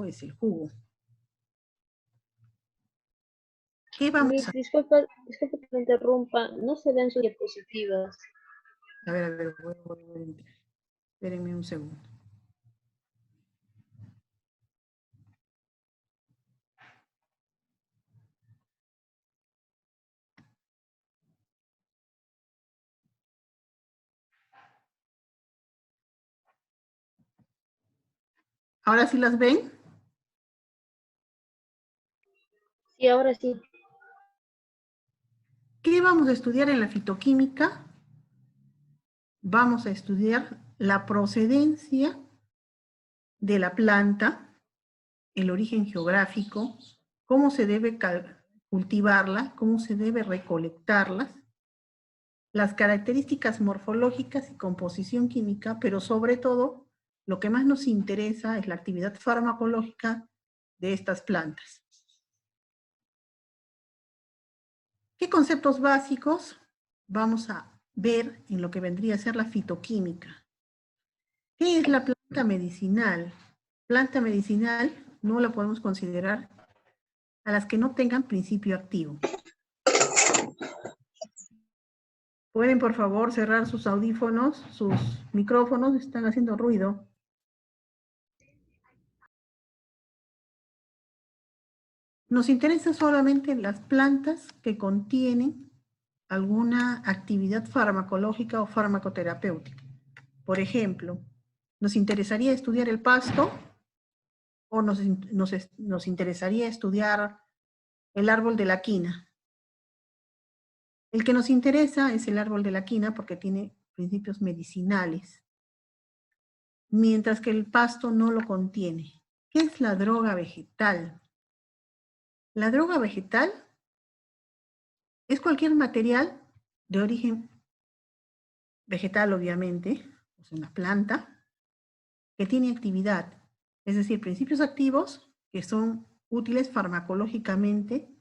es el jugo. ¿Qué vamos Miss, a disculpa que te interrumpa, no se ven sus diapositivas. A ver, voy a entrar. Espérenme un segundo. ¿Ahora sí las ven? Sí, ahora sí. ¿Qué vamos a estudiar en la fitoquímica? Vamos a estudiar la procedencia de la planta, el origen geográfico, cómo se debe cultivarla, cómo se debe recolectarlas, las características morfológicas y composición química, pero sobre todo, lo que más nos interesa es la actividad farmacológica de estas plantas. ¿Qué conceptos básicos vamos a ver en lo que vendría a ser la fitoquímica? ¿Qué es la planta medicinal? Planta medicinal no la podemos considerar a las que no tengan principio activo. ¿Pueden, por favor, cerrar sus audífonos, sus micrófonos? Están haciendo ruido. Nos interesan solamente las plantas que contienen alguna actividad farmacológica o farmacoterapéutica. Por ejemplo, ¿nos interesaría estudiar el pasto o nos interesaría estudiar el árbol de la quina? El que nos interesa es el árbol de la quina porque tiene principios medicinales, mientras que el pasto no lo contiene. ¿Qué es la droga vegetal? La droga vegetal es cualquier material de origen vegetal, obviamente, es una planta, que tiene actividad, es decir, principios activos que son útiles farmacológicamente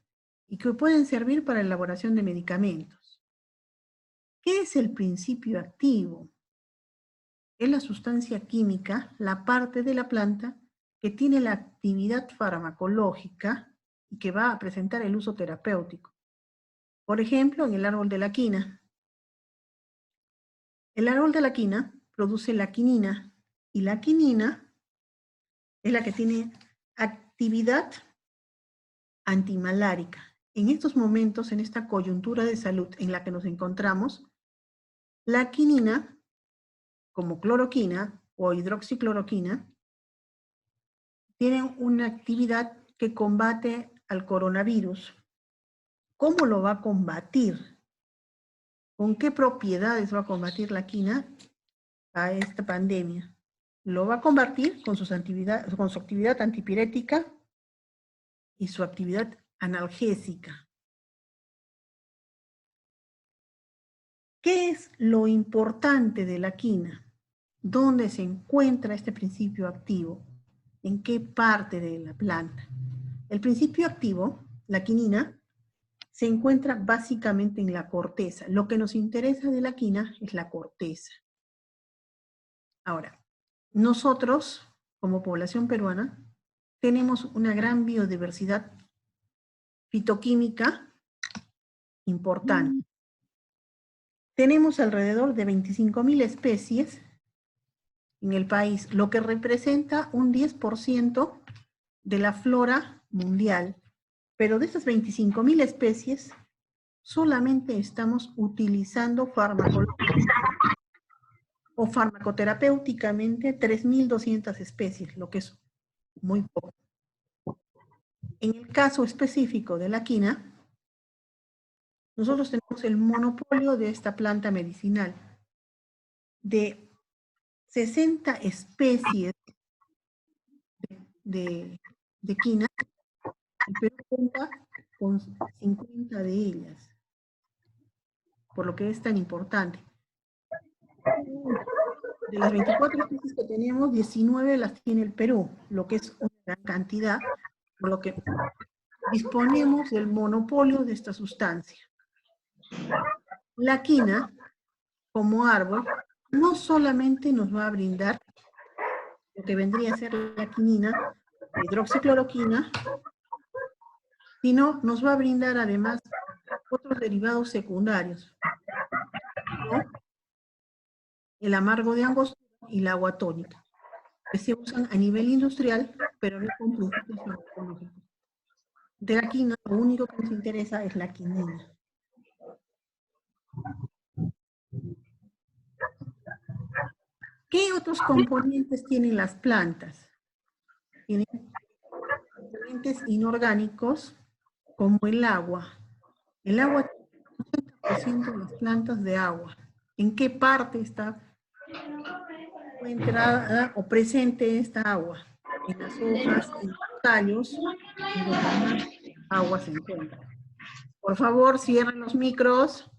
y que pueden servir para la elaboración de medicamentos. ¿Qué es el principio activo? Es la sustancia química, la parte de la planta que tiene la actividad farmacológica y que va a presentar el uso terapéutico. Por ejemplo, en el árbol de la quina. El árbol de la quina produce la quinina y la quinina es la que tiene actividad antimalárica. En estos momentos, en esta coyuntura de salud en la que nos encontramos, la quinina, como cloroquina o hidroxicloroquina, tienen una actividad que combate al coronavirus. ¿Cómo lo va a combatir? ¿Con qué propiedades va a combatir la quina a esta pandemia? Lo va a combatir con su actividad antipirética y su actividad analgésica. ¿Qué es lo importante de la quina? ¿Dónde se encuentra este principio activo? ¿En qué parte de la planta? El principio activo, la quinina, se encuentra básicamente en la corteza. Lo que nos interesa de la quina es la corteza. Ahora, nosotros, como población peruana, tenemos una gran biodiversidad fitoquímica importante. Tenemos alrededor de 25.000 especies en el país, lo que representa un 10% de la flora mundial. Pero de esas 25.000 especies, solamente estamos utilizando farmacoterapéuticamente 3.200 especies, lo que es muy poco. En el caso específico de la quina, nosotros tenemos el monopolio de esta planta medicinal. De 60 especies de quina, el Perú cuenta con 50 de ellas, por lo que es tan importante. De las 24 especies que tenemos, 19 las tiene el Perú, lo que es una gran cantidad, por lo que disponemos del monopolio de esta sustancia. La quina, como árbol, no solamente nos va a brindar lo que vendría a ser la quinina, hidroxicloroquina, sino nos va a brindar además otros derivados secundarios, ¿no? El amargo de angostura y la agua tónica, que se usan a nivel industrial, pero no con principios farmacológicos. De la quina, lo único que nos interesa es la quinina. ¿Qué otros componentes tienen las plantas? Tienen componentes inorgánicos como el agua. El agua tiene 80% de las plantas de agua. ¿En qué parte está entrada o presente esta agua? En las hojas, en los tallos, en donde más agua se encuentra. Por favor, cierren los micros.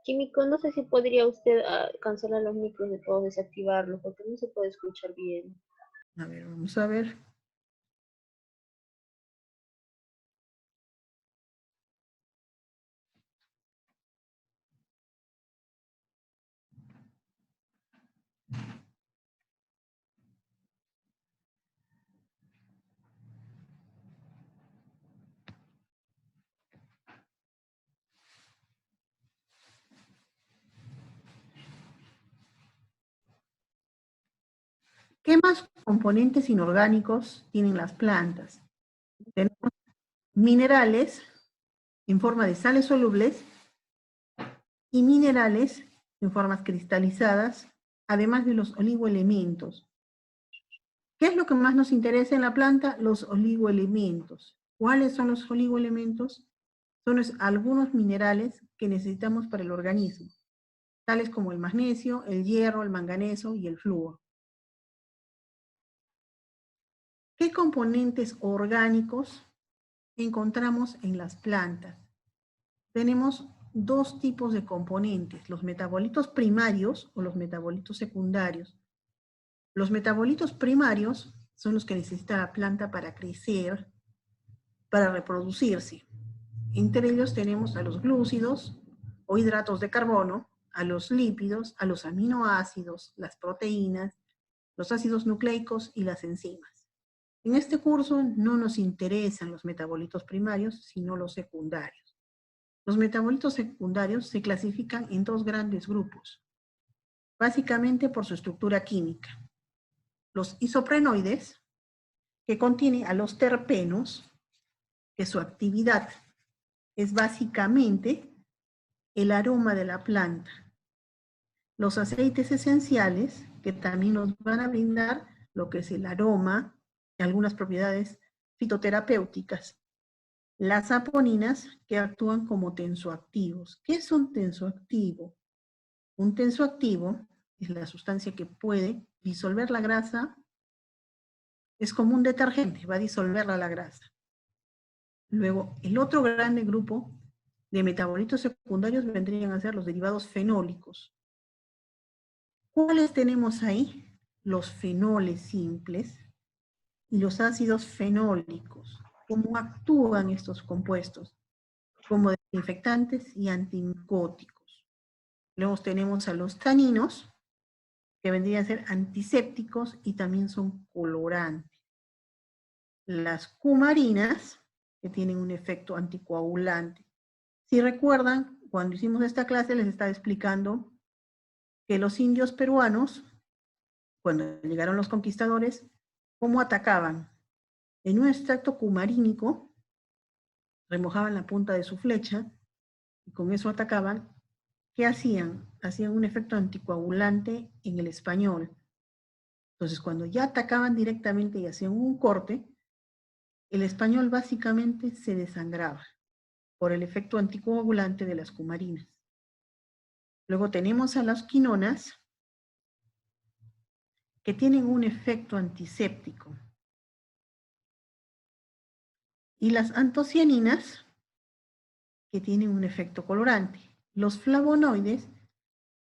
Químico, no sé si podría usted cancelar los micros de todos, desactivarlos, porque no se puede escuchar bien. A ver, vamos a ver. ¿Qué más componentes inorgánicos tienen las plantas? Tenemos minerales en forma de sales solubles y minerales en formas cristalizadas, además de los oligoelementos. ¿Qué es lo que más nos interesa en la planta? Los oligoelementos. ¿Cuáles son los oligoelementos? Son algunos minerales que necesitamos para el organismo, tales como el magnesio, el hierro, el manganeso y el flúor. ¿Qué componentes orgánicos encontramos en las plantas? Tenemos dos tipos de componentes, los metabolitos primarios o los metabolitos secundarios. Los metabolitos primarios son los que necesita la planta para crecer, para reproducirse. Entre ellos tenemos a los glúcidos o hidratos de carbono, a los lípidos, a los aminoácidos, las proteínas, los ácidos nucleicos y las enzimas. En este curso no nos interesan los metabolitos primarios, sino los secundarios. Los metabolitos secundarios se clasifican en dos grandes grupos, básicamente por su estructura química. Los isoprenoides, que contienen a los terpenos, que su actividad es básicamente el aroma de la planta. Los aceites esenciales, que también nos van a brindar lo que es el aroma y algunas propiedades fitoterapéuticas. Las saponinas, que actúan como tensoactivos. ¿Qué es un tensoactivo? Un tensoactivo es la sustancia que puede disolver la grasa, es como un detergente, va a disolverla la grasa. Luego, el otro grande grupo de metabolitos secundarios vendrían a ser los derivados fenólicos. ¿Cuáles tenemos ahí? Los fenoles simples y los ácidos fenólicos. ¿Cómo actúan estos compuestos? Como desinfectantes y antimicóticos. Luego tenemos a los taninos, que vendrían a ser antisépticos y también son colorantes. Las cumarinas, que tienen un efecto anticoagulante. Si recuerdan, cuando hicimos esta clase les estaba explicando que los indios peruanos, cuando llegaron los conquistadores, ¿cómo atacaban? En un extracto cumarínico, remojaban la punta de su flecha y con eso atacaban. ¿Qué hacían? Hacían un efecto anticoagulante en el español. Entonces, cuando ya atacaban directamente y hacían un corte, el español básicamente se desangraba por el efecto anticoagulante de las cumarinas. Luego tenemos a las quinonas, que tienen un efecto antiséptico. Y las antocianinas, que tienen un efecto colorante. Los flavonoides,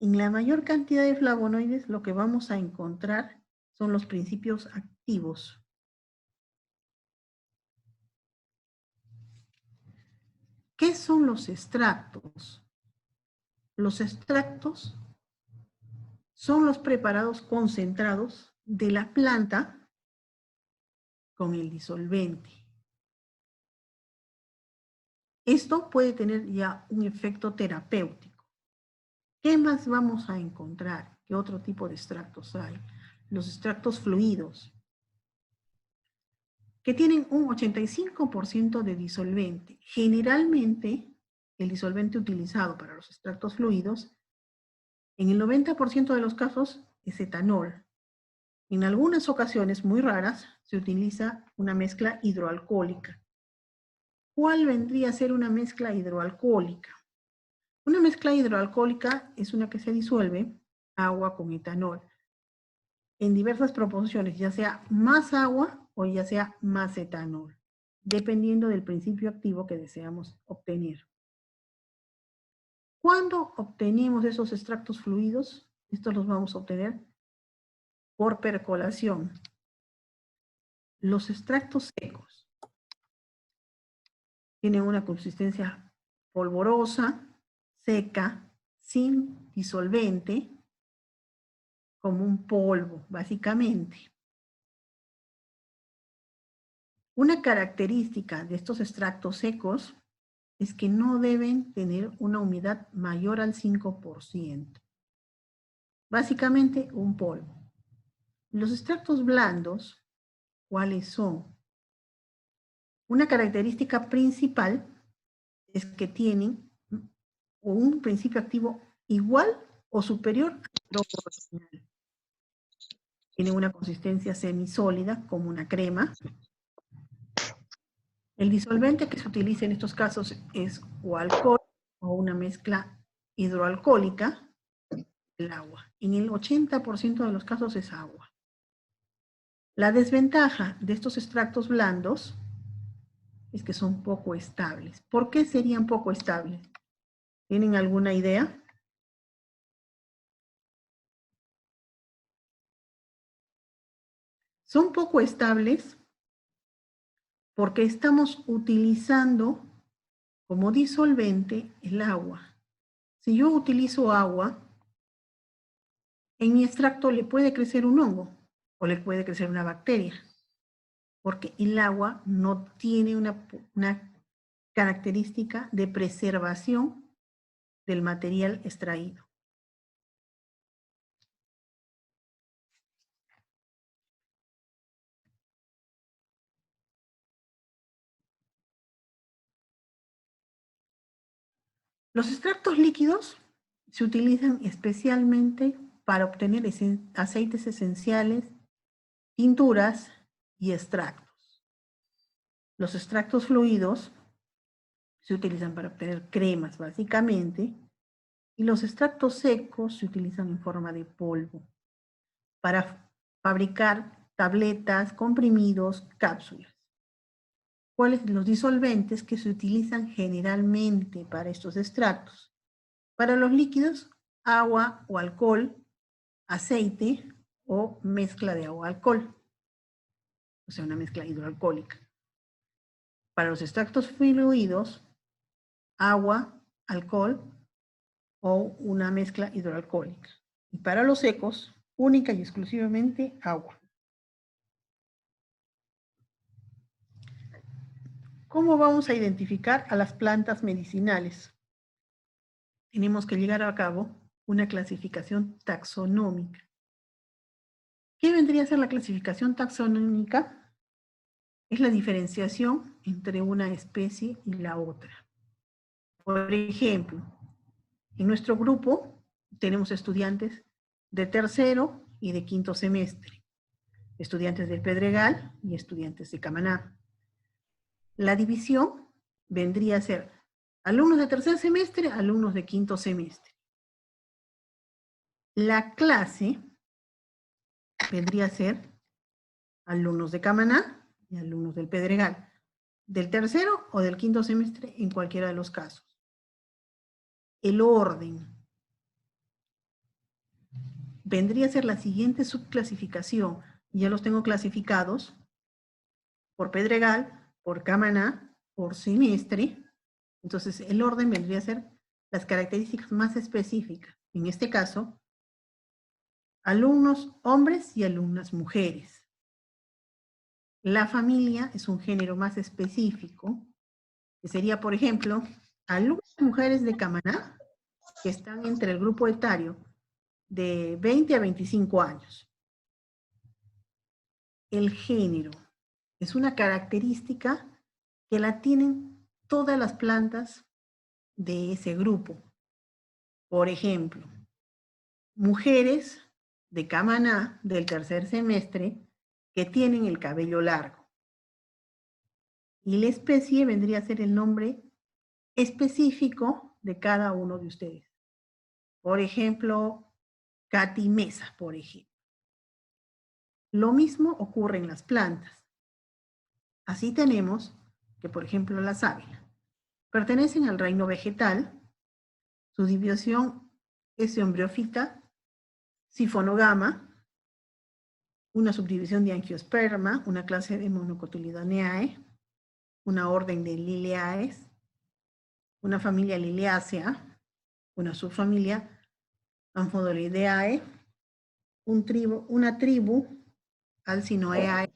en la mayor cantidad de flavonoides, lo que vamos a encontrar son los principios activos. ¿Qué son los extractos? Los extractos son los preparados concentrados de la planta con el disolvente. Esto puede tener ya un efecto terapéutico. ¿Qué más vamos a encontrar? ¿Qué otro tipo de extractos hay? Los extractos fluidos, que tienen un 85% de disolvente. Generalmente, el disolvente utilizado para los extractos fluidos, en el 90% de los casos, es etanol. En algunas ocasiones, muy raras, se utiliza una mezcla hidroalcohólica. ¿Cuál vendría a ser una mezcla hidroalcohólica? Una mezcla hidroalcohólica es una que se disuelve agua con etanol en diversas proporciones, ya sea más agua o ya sea más etanol, dependiendo del principio activo que deseamos obtener. ¿Cuándo obtenemos esos extractos fluidos? Estos los vamos a obtener por percolación. Los extractos secos tienen una consistencia polvorosa, seca, sin disolvente, como un polvo, básicamente. Una característica de estos extractos secos es que no deben tener una humedad mayor al 5%. Básicamente, un polvo. Los extractos blandos, ¿cuáles son? Una característica principal es que tienen un principio activo igual o superior al proporcional. Tienen una consistencia semisólida, como una crema. El disolvente que se utiliza en estos casos es o alcohol o una mezcla hidroalcohólica, el agua. En el 80% de los casos es agua. La desventaja de estos extractos blandos es que son poco estables. ¿Por qué serían poco estables? ¿Tienen alguna idea? Son poco estables porque estamos utilizando como disolvente el agua. Si yo utilizo agua, en mi extracto le puede crecer un hongo o le puede crecer una bacteria, porque el agua no tiene una característica de preservación del material extraído. Los extractos líquidos se utilizan especialmente para obtener aceites esenciales, tinturas y extractos. Los extractos fluidos se utilizan para obtener cremas, básicamente, y los extractos secos se utilizan en forma de polvo para fabricar tabletas, comprimidos, cápsulas. ¿Cuáles son los disolventes que se utilizan generalmente para estos extractos? Para los líquidos, agua o alcohol, aceite o mezcla de agua-alcohol, o sea, una mezcla hidroalcohólica. Para los extractos fluidos, agua, alcohol o una mezcla hidroalcohólica. Y para los secos, única y exclusivamente agua. ¿Cómo vamos a identificar a las plantas medicinales? Tenemos que llevar a cabo una clasificación taxonómica. ¿Qué vendría a ser la clasificación taxonómica? Es la diferenciación entre una especie y la otra. Por ejemplo, en nuestro grupo tenemos estudiantes de tercero y de quinto semestre, estudiantes del Pedregal y estudiantes de Camaná. La división vendría a ser alumnos de tercer semestre, alumnos de quinto semestre. La clase vendría a ser alumnos de Camaná y alumnos del Pedregal, del tercero o del quinto semestre en cualquiera de los casos. El orden vendría a ser la siguiente subclasificación. Ya los tengo clasificados por Pedregal, por Camaná, por semestre. Entonces, el orden vendría a ser las características más específicas. En este caso, alumnos hombres y alumnas mujeres. La familia es un género más específico, que sería, por ejemplo, alumnas mujeres de Camaná, que están entre el grupo etario de 20 a 25 años. El género es una característica que la tienen todas las plantas de ese grupo. Por ejemplo, mujeres de Camaná del tercer semestre que tienen el cabello largo. Y la especie vendría a ser el nombre específico de cada uno de ustedes. Por ejemplo, Katy Mesa, por ejemplo. Lo mismo ocurre en las plantas. Así tenemos que, por ejemplo, la sábila pertenecen al reino vegetal. Su división es embriófita, sifonogama, una subdivisión de Angiosperma, una clase de Monocotyledoneae, una orden de Liliaes, una familia Liliacea, una subfamilia Amphidolidae, una tribu Alcinoeae.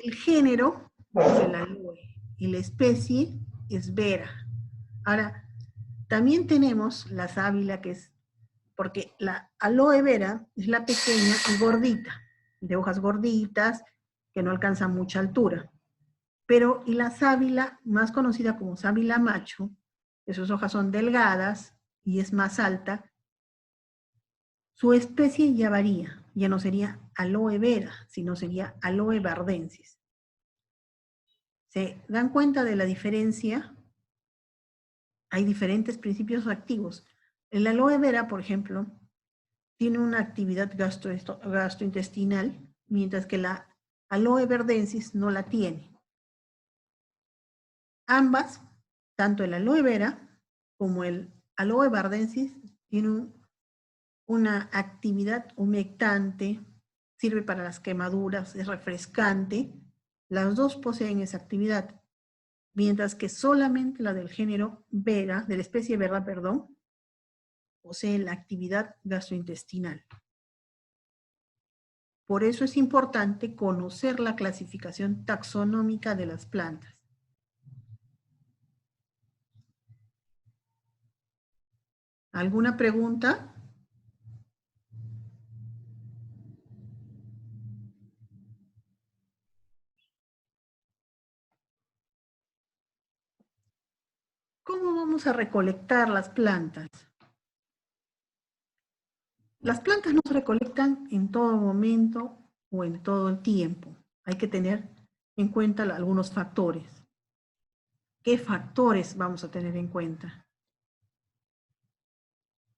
El género es el aloe y la especie es Vera. Ahora, también tenemos la sábila, que es, porque la aloe vera es la pequeña y gordita, de hojas gorditas, que no alcanzan mucha altura. Pero, y la sábila, más conocida como sábila macho, que sus hojas son delgadas y es más alta, su especie ya varía, ya no sería aloe vera, sino sería aloe bardensis. ¿Se dan cuenta de la diferencia? Hay diferentes principios activos. El aloe vera, por ejemplo, tiene una actividad gastrointestinal, mientras que la aloe verdensis no la tiene. Ambas, tanto el aloe vera como el aloe bardensis, tienen una actividad humectante, sirve para las quemaduras, es refrescante. Las dos poseen esa actividad, mientras que solamente la del género Vera, de la especie Vera, perdón, posee la actividad gastrointestinal. Por eso es importante conocer la clasificación taxonómica de las plantas. ¿Alguna pregunta? ¿Cómo vamos a recolectar las plantas? Las plantas no se recolectan en todo momento o en todo el tiempo. Hay que tener en cuenta algunos factores. ¿Qué factores vamos a tener en cuenta?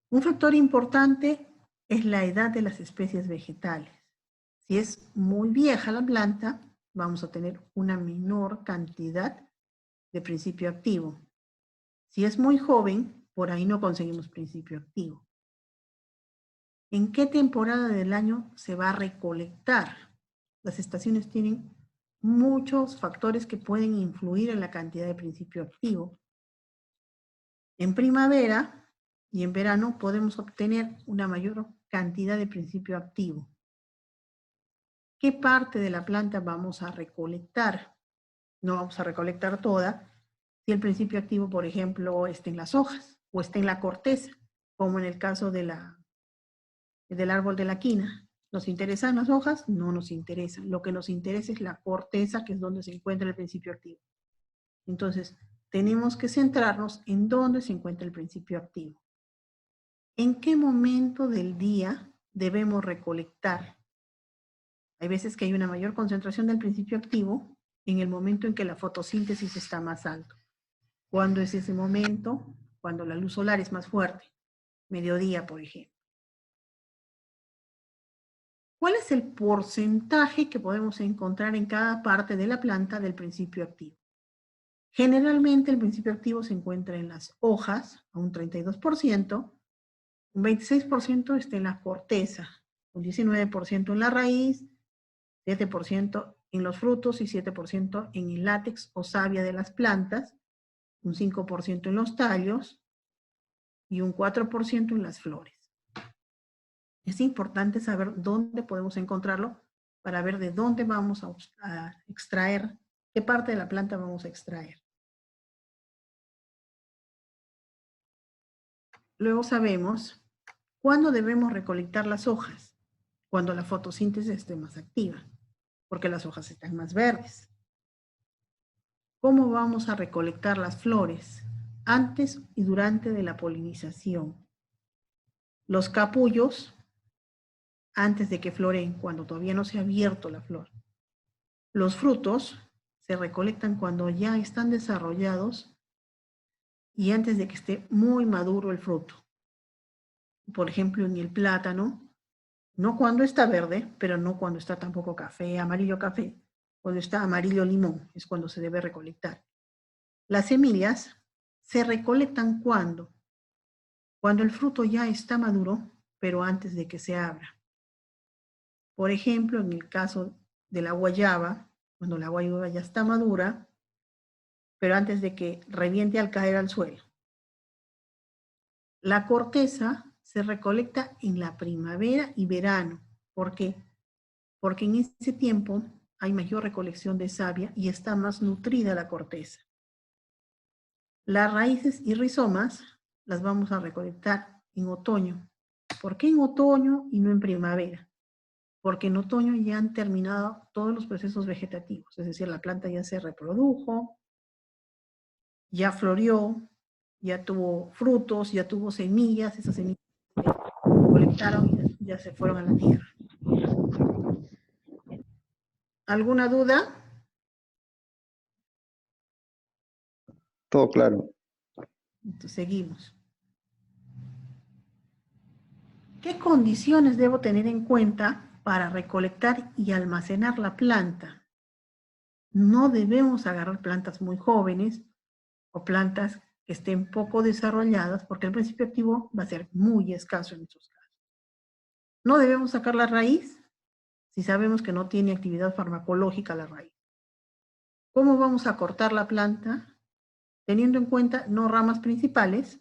Un factor importante es la edad de las especies vegetales. Si es muy vieja la planta, vamos a tener una menor cantidad de principio activo. Si es muy joven, por ahí no conseguimos principio activo. ¿En qué temporada del año se va a recolectar? Las estaciones tienen muchos factores que pueden influir en la cantidad de principio activo. En primavera y en verano podemos obtener una mayor cantidad de principio activo. ¿Qué parte de la planta vamos a recolectar? No vamos a recolectar toda, si el principio activo, por ejemplo, está en las hojas o está en la corteza, como en el caso del árbol de la quina. ¿Nos interesan las hojas? No nos interesan. Lo que nos interesa es la corteza, que es donde se encuentra el principio activo. Entonces, tenemos que centrarnos en dónde se encuentra el principio activo. ¿En qué momento del día debemos recolectar? Hay veces que hay una mayor concentración del principio activo en el momento en que la fotosíntesis está más alto. ¿Cuándo es ese momento? Cuando la luz solar es más fuerte. Mediodía, por ejemplo. ¿Cuál es el porcentaje que podemos encontrar en cada parte de la planta del principio activo? Generalmente el principio activo se encuentra en las hojas, a un 32%, un 26% está en la corteza, un 19% en la raíz, 7% en los frutos y 7% en el látex o savia de las plantas, un 5% en los tallos y un 4% en las flores. Es importante saber dónde podemos encontrarlo para ver de dónde vamos a extraer, qué parte de la planta vamos a extraer. Luego sabemos cuándo debemos recolectar las hojas, cuando la fotosíntesis esté más activa, porque las hojas están más verdes. ¿Cómo vamos a recolectar las flores? Antes y durante de la polinización. Los capullos, antes de que floren, cuando todavía no se ha abierto la flor. Los frutos se recolectan cuando ya están desarrollados y antes de que esté muy maduro el fruto. Por ejemplo, en el plátano, no cuando está verde, pero no cuando está tampoco café, amarillo café. Cuando está amarillo limón es cuando se debe recolectar. Las semillas se recolectan cuando el fruto ya está maduro, pero antes de que se abra. Por ejemplo, en el caso de la guayaba, cuando la guayaba ya está madura, pero antes de que reviente al caer al suelo. La corteza se recolecta en la primavera y verano. ¿Por qué? Porque en ese tiempo hay mayor recolección de savia y está más nutrida la corteza. Las raíces y rizomas las vamos a recolectar en otoño. ¿Por qué en otoño y no en primavera? Porque en otoño ya han terminado todos los procesos vegetativos, es decir, la planta ya se reprodujo, ya florió, ya tuvo frutos, ya tuvo semillas, esas semillas se colectaron y ya se fueron a la tierra. ¿Alguna duda? Todo claro. Entonces, seguimos. ¿Qué condiciones debo tener en cuenta para recolectar y almacenar la planta? No debemos agarrar plantas muy jóvenes o plantas que estén poco desarrolladas porque el principio activo va a ser muy escaso en estos casos. No debemos sacar la raíz si sabemos que no tiene actividad farmacológica la raíz. ¿Cómo vamos a cortar la planta? Teniendo en cuenta no ramas principales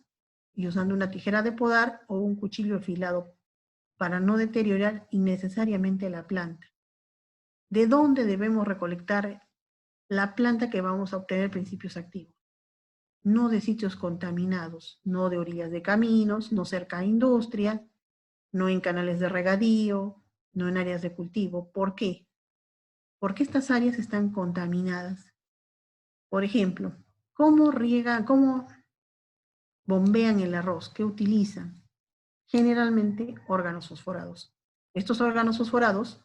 y usando una tijera de podar o un cuchillo afilado para no deteriorar innecesariamente la planta. ¿De dónde debemos recolectar la planta que vamos a obtener principios activos? No de sitios contaminados, no de orillas de caminos, no cerca de industria, no en canales de regadío, no en áreas de cultivo. ¿Por qué? Porque estas áreas están contaminadas. Por ejemplo, ¿cómo bombean el arroz? ¿Qué utilizan? Generalmente órganos fosforados. Estos órganos fosforados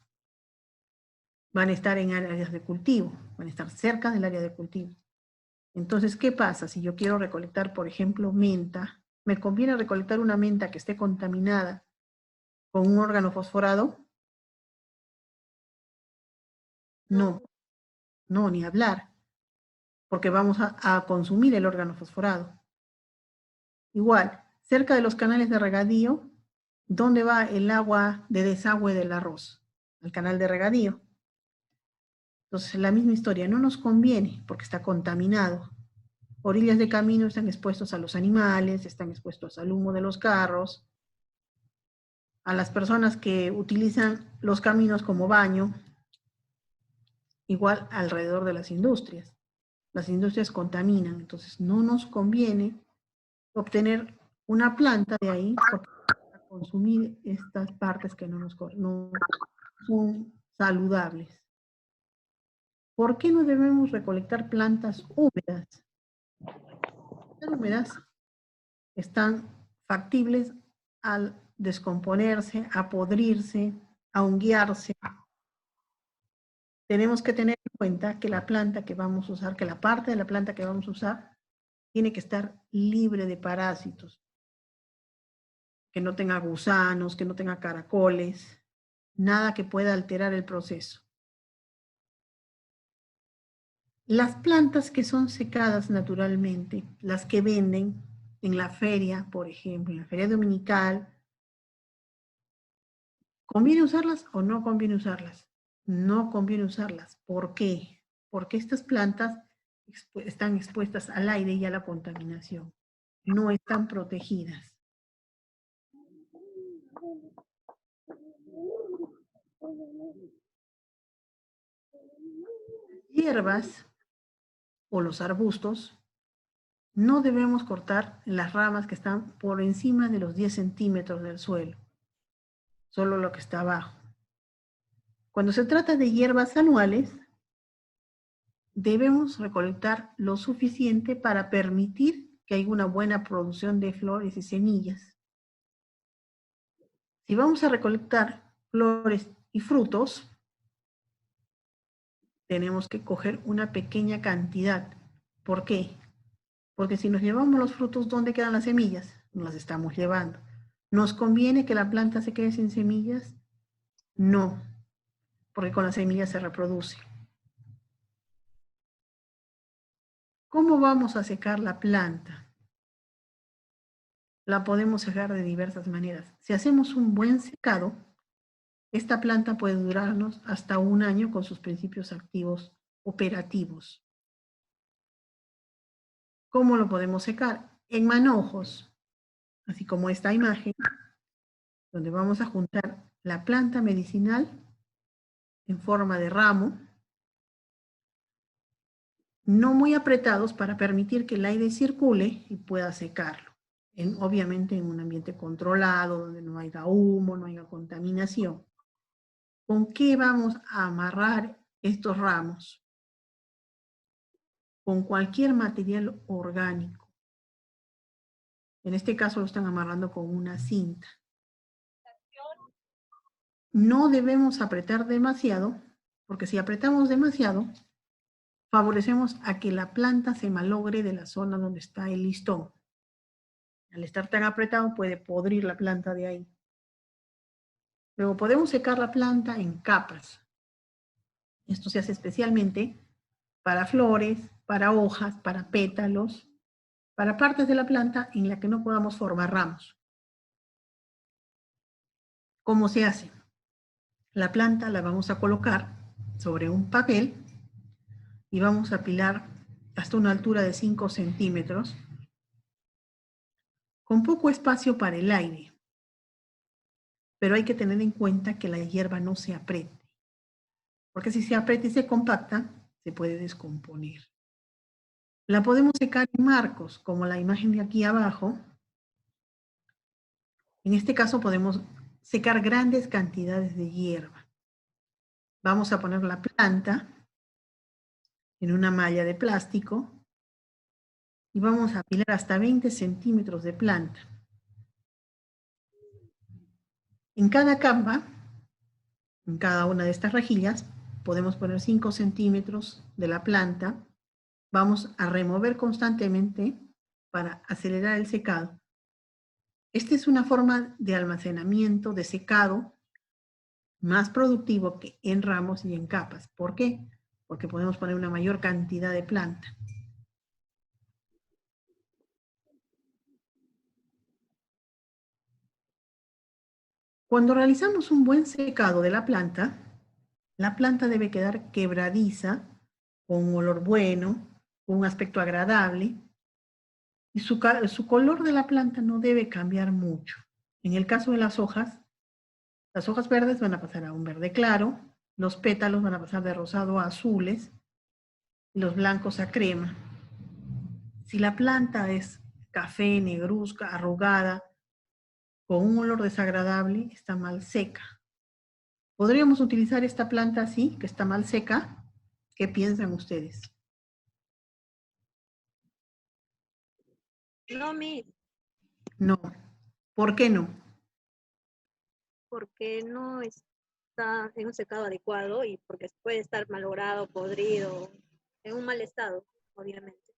van a estar en áreas de cultivo, van a estar cerca del área de cultivo. Entonces, ¿qué pasa? Si yo quiero recolectar, por ejemplo, menta, ¿me conviene recolectar una menta que esté contaminada con un órgano fosforado? No, no, ni hablar, porque vamos a consumir el órgano fosforado. Igual, cerca de los canales de regadío, ¿dónde va el agua de desagüe del arroz? Al canal de regadío. Entonces, la misma historia, no nos conviene porque está contaminado. Orillas de camino están expuestos a los animales, están expuestos al humo de los carros, a las personas que utilizan los caminos como baño, igual alrededor de las industrias. Las industrias contaminan, entonces no nos conviene obtener una planta de ahí porque va a consumir estas partes que no son saludables. ¿Por qué no debemos recolectar plantas húmedas? Las húmedas están factibles al descomponerse, a podrirse, a honguearse. Tenemos que tener en cuenta que la planta que vamos a usar, que la parte de la planta que vamos a usar, tiene que estar libre de parásitos, que no tenga gusanos, que no tenga caracoles, nada que pueda alterar el proceso. Las plantas que son secadas naturalmente, las que venden en la feria, por ejemplo, en la feria dominical, ¿conviene usarlas o no conviene usarlas? No conviene usarlas. ¿Por qué? Porque estas plantas están expuestas al aire y a la contaminación. No están protegidas. Hierbas o los arbustos, no debemos cortar las ramas que están por encima de los 10 centímetros del suelo, solo lo que está abajo. Cuando se trata de hierbas anuales, debemos recolectar lo suficiente para permitir que haya una buena producción de flores y semillas. Si vamos a recolectar flores y frutos, tenemos que coger una pequeña cantidad. ¿Por qué? Porque si nos llevamos los frutos, ¿dónde quedan las semillas? Nos las estamos llevando. ¿Nos conviene que la planta se quede sin semillas? No, porque con las semillas se reproduce. ¿Cómo vamos a secar la planta? La podemos secar de diversas maneras. Si hacemos un buen secado, esta planta puede durarnos hasta 1 año con sus principios activos operativos. ¿Cómo lo podemos secar? En manojos, así como esta imagen, donde vamos a juntar la planta medicinal en forma de ramo, no muy apretados para permitir que el aire circule y pueda secarlo. Obviamente en un ambiente controlado, donde no haya humo, no haya contaminación. ¿Con qué vamos a amarrar estos ramos? Con cualquier material orgánico. En este caso lo están amarrando con una cinta. No debemos apretar demasiado, porque si apretamos demasiado, favorecemos a que la planta se malogre de la zona donde está el listón. Al estar tan apretado puede podrir la planta de ahí. Luego podemos secar la planta en capas. Esto se hace especialmente para flores, para hojas, para pétalos, para partes de la planta en la que no podamos formar ramos. ¿Cómo se hace? La planta la vamos a colocar sobre un papel y vamos a apilar hasta una altura de 5 centímetros con poco espacio para el aire. Pero hay que tener en cuenta que la hierba no se apriete, porque si se aprieta y se compacta, se puede descomponer. La podemos secar en marcos, como la imagen de aquí abajo. En este caso podemos secar grandes cantidades de hierba. Vamos a poner la planta en una malla de plástico y vamos a apilar hasta 20 centímetros de planta. En cada capa, en cada una de estas rejillas, podemos poner 5 centímetros de la planta. Vamos a remover constantemente para acelerar el secado. Esta es una forma de almacenamiento, de secado, más productivo que en ramos y en capas. ¿Por qué? Porque podemos poner una mayor cantidad de planta. Cuando realizamos un buen secado de la planta debe quedar quebradiza, con un olor bueno, con un aspecto agradable, y su color de la planta no debe cambiar mucho. En el caso de las hojas verdes van a pasar a un verde claro, los pétalos van a pasar de rosado a azules, y los blancos a crema. Si la planta es café, negruzca, arrugada, con un olor desagradable, está mal seca. ¿Podríamos utilizar esta planta así, que está mal seca? ¿Qué piensan ustedes? No, Miss, No. ¿Por qué no? porque no está en un secado adecuado y porque puede estar malogrado, podrido, en un mal estado, obviamente.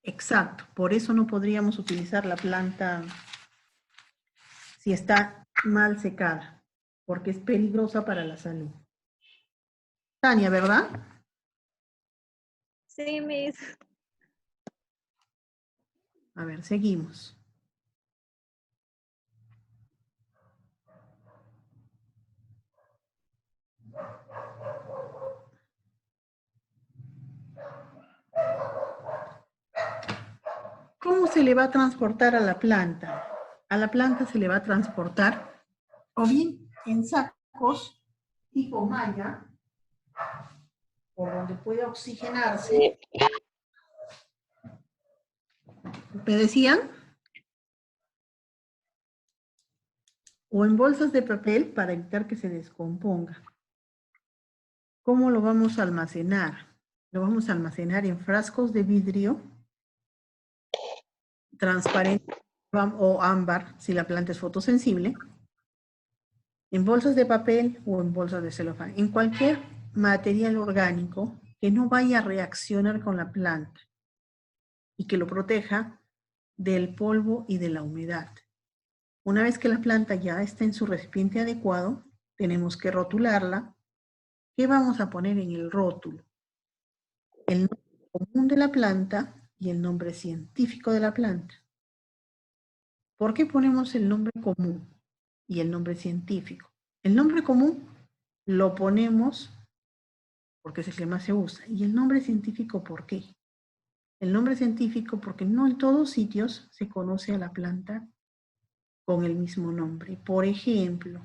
Exacto. Por eso no podríamos utilizar la planta si está mal secada, porque es peligrosa para la salud. Tania, ¿verdad? Sí, Miss. A ver, seguimos. ¿Cómo se le va a transportar a la planta? A la planta se le va a transportar o bien en sacos tipo malla, por donde pueda oxigenarse. ¿Me decían? O en bolsas de papel para evitar que se descomponga. ¿Cómo lo vamos a almacenar? Lo vamos a almacenar en frascos de vidrio transparente o ámbar, si la planta es fotosensible, en bolsas de papel o en bolsas de celofán, en cualquier material orgánico que no vaya a reaccionar con la planta y que lo proteja del polvo y de la humedad. Una vez que la planta ya está en su recipiente adecuado, tenemos que rotularla. ¿Qué vamos a poner en el rótulo? El nombre común de la planta y el nombre científico de la planta. ¿Por qué ponemos el nombre común y el nombre científico? El nombre común lo ponemos porque es el que más se usa. ¿Y el nombre científico por qué? El nombre científico porque no en todos sitios se conoce a la planta con el mismo nombre. Por ejemplo,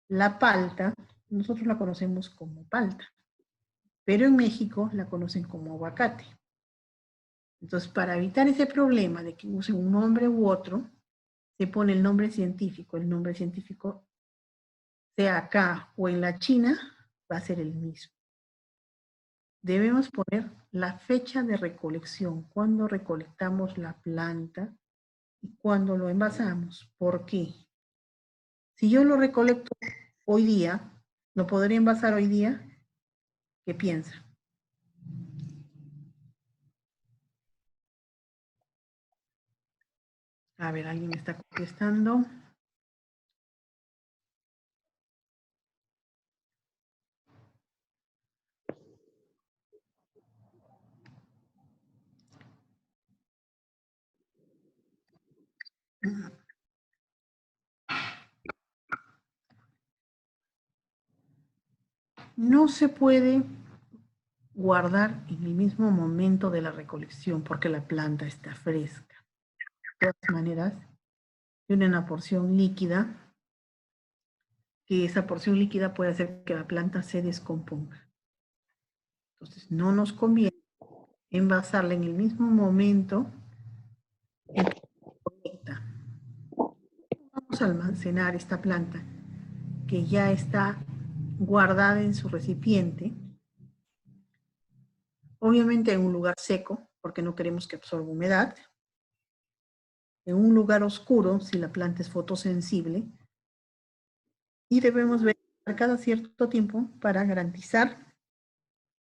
la palta, nosotros la conocemos como palta, pero en México la conocen como aguacate. Entonces, para evitar ese problema de que use un nombre u otro, se pone el nombre científico. El nombre científico, sea acá o en la China, va a ser el mismo. Debemos poner la fecha de recolección, cuando recolectamos la planta y cuando lo envasamos. ¿Por qué? Si yo lo recolecto hoy día, ¿lo podría envasar hoy día? ¿Qué piensa? A ver, alguien me está contestando. No se puede guardar en el mismo momento de la recolección porque la planta está fresca. De todas maneras, tiene una porción líquida, que esa porción líquida puede hacer que la planta se descomponga. Entonces, no nos conviene envasarla en el mismo momento en que se recolecta. Vamos a almacenar esta planta que ya está guardada en su recipiente, obviamente en un lugar seco, porque no queremos que absorba humedad, en un lugar oscuro, si la planta es fotosensible, y debemos ver cada cierto tiempo para garantizar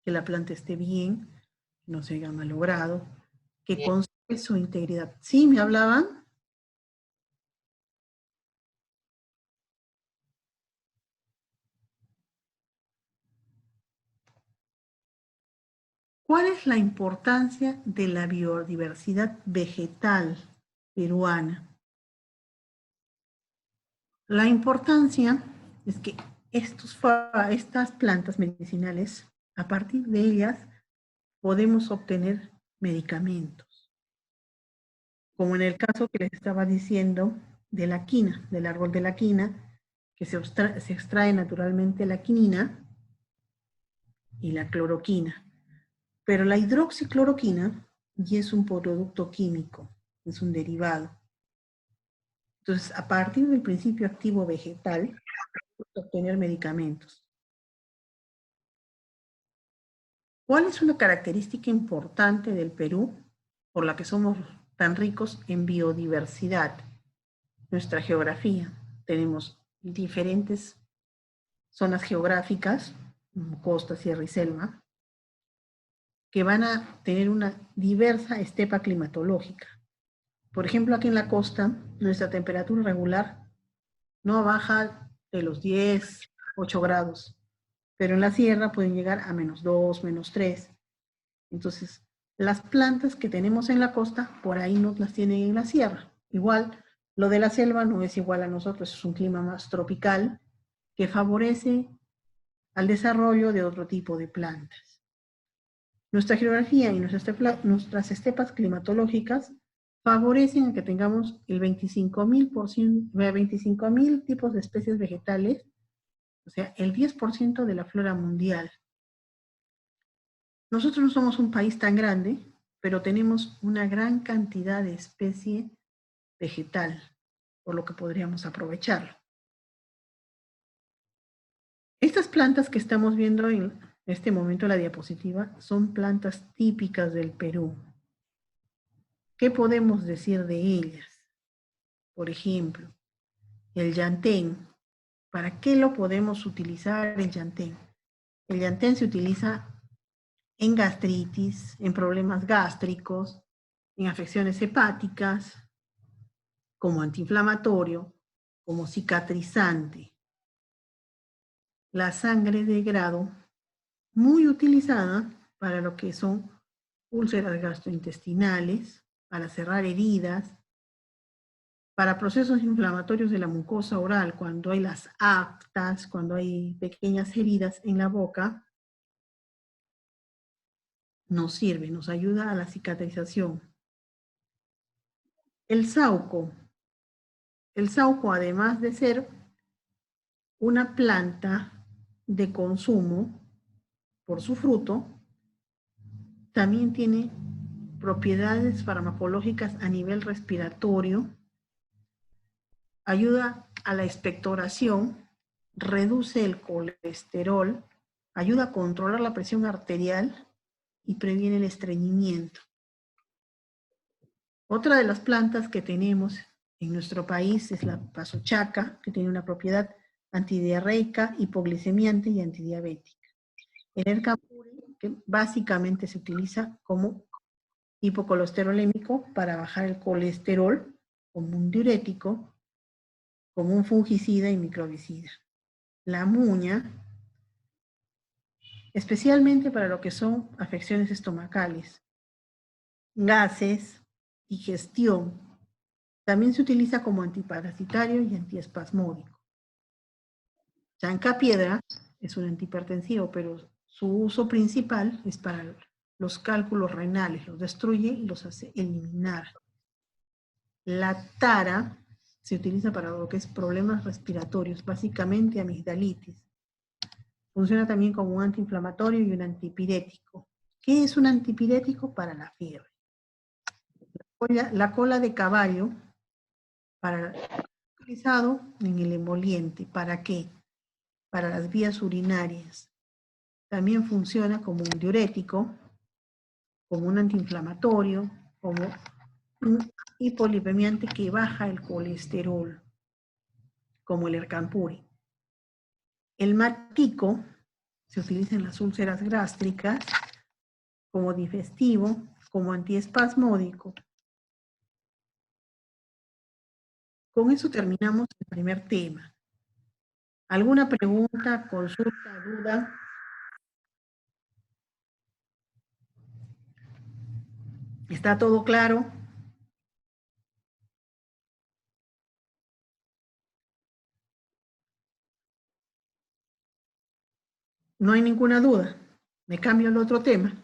que la planta esté bien, que no se haya malogrado, que conserve su integridad. ¿Sí me hablaban? ¿Cuál es la importancia de la biodiversidad vegetal peruana? La importancia es que estas plantas medicinales, a partir de ellas, podemos obtener medicamentos. Como en el caso que les estaba diciendo de la quina, del árbol de la quina, que se extrae naturalmente la quinina y la cloroquina. Pero la hidroxicloroquina ya es un producto químico, es un derivado. Entonces, a partir del principio activo vegetal, podemos obtener medicamentos. ¿Cuál es una característica importante del Perú por la que somos tan ricos en biodiversidad? Nuestra geografía. Tenemos diferentes zonas geográficas, costa, sierra y selva, que van a tener una diversa estepa climatológica. Por ejemplo, aquí en la costa, nuestra temperatura regular no baja de los 10, 8 grados, pero en la sierra pueden llegar a -2, -3. Entonces, las plantas que tenemos en la costa, por ahí no las tienen en la sierra. Igual, lo de la selva no es igual a nosotros, es un clima más tropical que favorece al desarrollo de otro tipo de plantas. Nuestra geografía y nuestras estepas climatológicas favorecen a que tengamos el 25.000 tipos de especies vegetales, o sea, el 10% de la flora mundial. Nosotros no somos un país tan grande, pero tenemos una gran cantidad de especie vegetal, por lo que podríamos aprovecharlo. Estas plantas que estamos viendo en este momento en la diapositiva son plantas típicas del Perú. ¿Qué podemos decir de ellas? Por ejemplo, el llantén. ¿Para qué lo podemos utilizar el llantén? El llantén se utiliza en gastritis, en problemas gástricos, en afecciones hepáticas, como antiinflamatorio, como cicatrizante. La sangre de grado, muy utilizada para lo que son úlceras gastrointestinales, para cerrar heridas, para procesos inflamatorios de la mucosa oral, cuando hay las aftas, cuando hay pequeñas heridas en la boca, nos sirve, nos ayuda a la cicatrización. El sauco, además de ser una planta de consumo por su fruto, también tiene propiedades farmacológicas a nivel respiratorio, ayuda a la expectoración, reduce el colesterol, ayuda a controlar la presión arterial y previene el estreñimiento. Otra de las plantas que tenemos en nuestro país es la pasochaca, que tiene una propiedad antidiarreica, hipoglicemiante y antidiabética. El ercapuri, que básicamente se utiliza como hipocolesterolémico para bajar el colesterol, como un diurético, como un fungicida y microbicida. La muña, especialmente para lo que son afecciones estomacales, gases, digestión. También se utiliza como antiparasitario y antiespasmódico. Chancapiedra es un antihipertensivo, pero su uso principal es para los cálculos renales, los destruye y los hace eliminar. La tara se utiliza para lo que es problemas respiratorios, básicamente amigdalitis. Funciona también como un antiinflamatorio y un antipirético. ¿Qué es un antipirético? Para la fiebre. La cola de caballo, utilizado en el emoliente. ¿Para qué? Para las vías urinarias. También funciona como un diurético, como un antiinflamatorio, como un hipolipemiante que baja el colesterol, como el ercampuri. El matico se utiliza en las úlceras gástricas como digestivo, como antiespasmódico. Con eso terminamos el primer tema. ¿Alguna pregunta, consulta, duda? ¿Está todo claro? No hay ninguna duda. Me cambio al otro tema.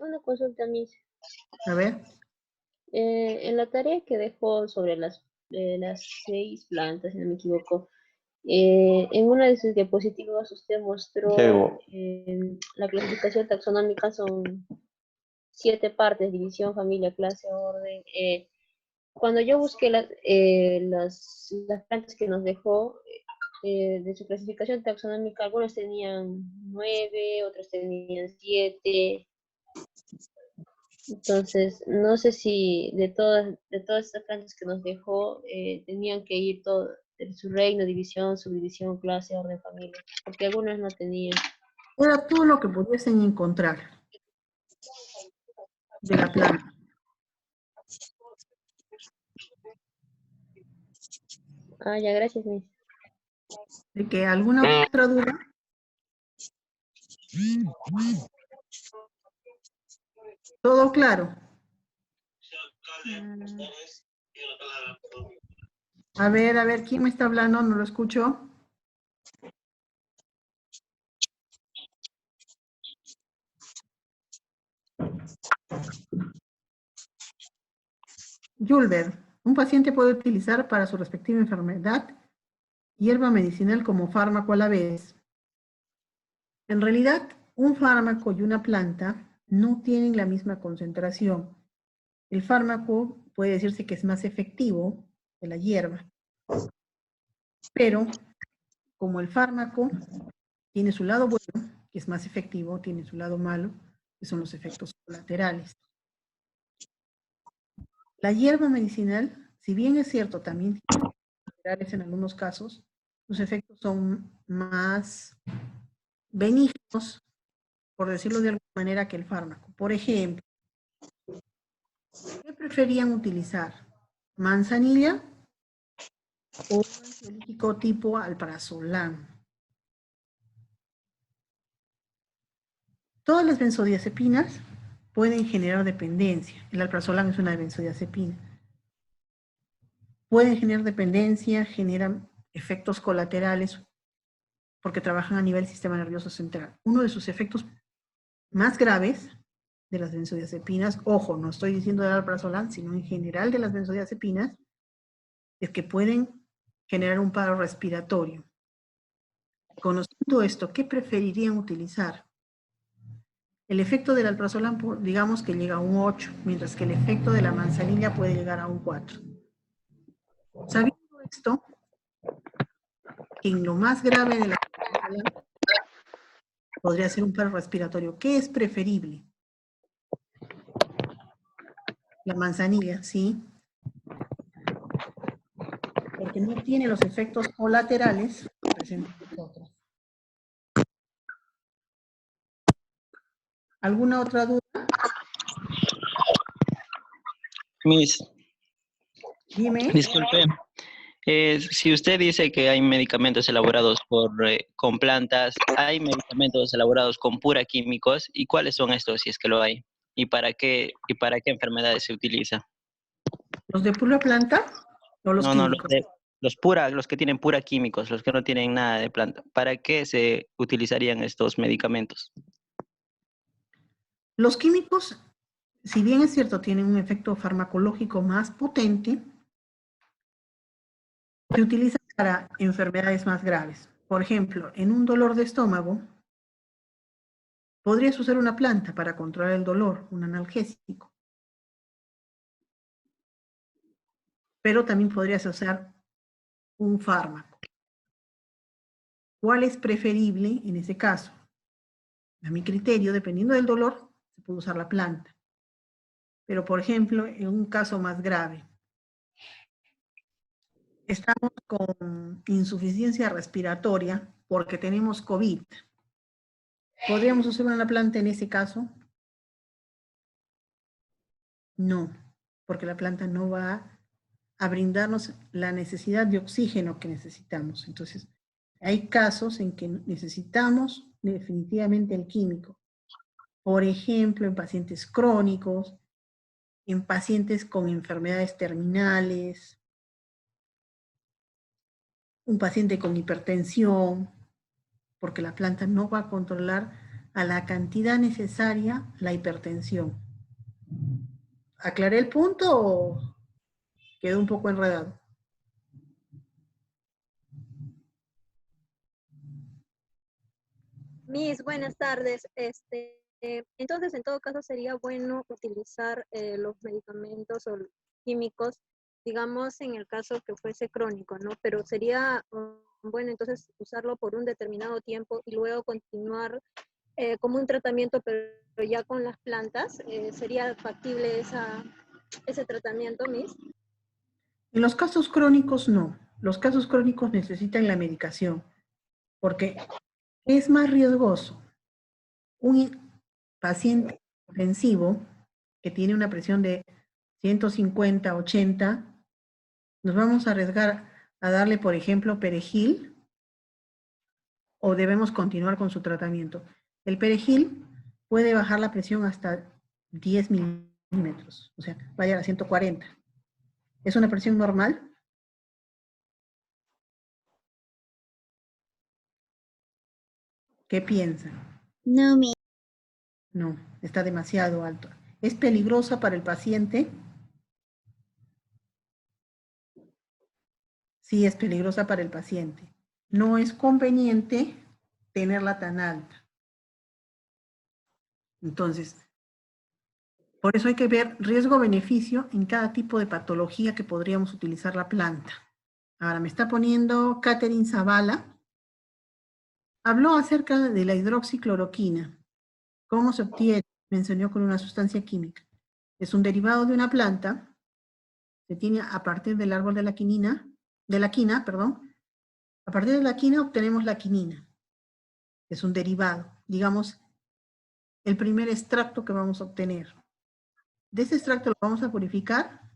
Una consulta, Miss. A ver. En la tarea que dejó sobre las 6 plantas, si no me equivoco, en una de sus diapositivas usted mostró Diego. la clasificación taxonómica son 7 partes: división, familia, clase, orden. Cuando yo busqué las plantas que nos dejó de su clasificación taxonómica, algunos tenían 9, otros tenían 7. Entonces, no sé si de todas estas plantas que nos dejó, tenían que ir todo, su reino, división, subdivisión, clase, orden, familia, porque algunas no tenían. Era todo lo que pudiesen encontrar de la planta. Ah, ya, gracias, Miss. ¿De que alguna otra duda? ¿Todo claro? A ver, ¿quién me está hablando? No lo escucho. Julber, un paciente puede utilizar para su respectiva enfermedad hierba medicinal como fármaco a la vez. En realidad, un fármaco y una planta no tienen la misma concentración. El fármaco puede decirse que es más efectivo que la hierba, pero como el fármaco tiene su lado bueno, que es más efectivo, tiene su lado malo, que son los efectos colaterales. La hierba medicinal, si bien es cierto, también tiene efectos colaterales en algunos casos, sus efectos son más benignos, por decirlo de alguna manera, que el fármaco. Por ejemplo, ¿qué preferían utilizar? ¿Manzanilla o un ansiolítico tipo alprazolam? Todas las benzodiazepinas pueden generar dependencia. El alprazolam es una benzodiazepina. Pueden generar dependencia, generan efectos colaterales porque trabajan a nivel sistema nervioso central. Uno de sus efectos más graves de las benzodiazepinas, ojo, no estoy diciendo del alprazolam, sino en general de las benzodiazepinas, es que pueden generar un paro respiratorio. Conociendo esto, ¿qué preferirían utilizar? El efecto del alprazolam, digamos que llega a un 8, mientras que el efecto de la manzanilla puede llegar a un 4. Sabiendo esto, que en lo más grave de la alprazolam podría ser un paro respiratorio, ¿qué es preferible? La manzanilla, ¿sí? Porque no tiene los efectos colaterales que presentan los otros. ¿Alguna otra duda? Miss, Dime. disculpe. Si usted dice que hay medicamentos elaborados con plantas, ¿hay medicamentos elaborados con pura químicos? ¿Y cuáles son estos, si es que lo hay? ¿Y para qué enfermedades se utiliza? ¿Los de pura planta o los No, no, químicos? los que tienen pura químicos, los que no tienen nada de planta. ¿Para qué se utilizarían estos medicamentos? Los químicos, si bien es cierto, tienen un efecto farmacológico más potente, se utilizan para enfermedades más graves. Por ejemplo, en un dolor de estómago, podrías usar una planta para controlar el dolor, un analgésico. Pero también podrías usar un fármaco. ¿Cuál es preferible en ese caso? A mi criterio, dependiendo del dolor, se puede usar la planta. Pero, por ejemplo, en un caso más grave, estamos con insuficiencia respiratoria porque tenemos COVID. ¿Podríamos usar una planta en ese caso? No, porque la planta no va a brindarnos la necesidad de oxígeno que necesitamos. Entonces, hay casos en que necesitamos definitivamente el químico. Por ejemplo, en pacientes crónicos, en pacientes con enfermedades terminales, un paciente con hipertensión, porque la planta no va a controlar a la cantidad necesaria la hipertensión. ¿Aclaré el punto o quedó un poco enredado? Miss, buenas tardes. Entonces, en todo caso, sería bueno utilizar los medicamentos o los químicos, digamos, en el caso que fuese crónico, ¿no? Pero sería bueno entonces usarlo por un determinado tiempo y luego continuar como un tratamiento, pero ya con las plantas. ¿Sería factible ese tratamiento, Miss? En los casos crónicos no. Los casos crónicos necesitan la medicación, porque es más riesgoso un paciente intensivo que tiene una presión de 150, 80, nos vamos a arriesgar a darle, por ejemplo, perejil o debemos continuar con su tratamiento. El perejil puede bajar la presión hasta 10 milímetros, o sea, vaya a 140. ¿Es una presión normal? ¿Qué piensan? No, mi. No, está demasiado alto. ¿Es peligrosa para el paciente? Sí, es peligrosa para el paciente. No es conveniente tenerla tan alta. Entonces, por eso hay que ver riesgo-beneficio en cada tipo de patología que podríamos utilizar la planta. Ahora me está poniendo Catherine Zavala. Habló acerca de la hidroxicloroquina. ¿Cómo se obtiene? Mencionó con una sustancia química. Es un derivado de una planta. Se tiene a partir del árbol de la quina, perdón. A partir de la quina obtenemos la quinina. Es un derivado. Digamos, el primer extracto que vamos a obtener. De ese extracto lo vamos a purificar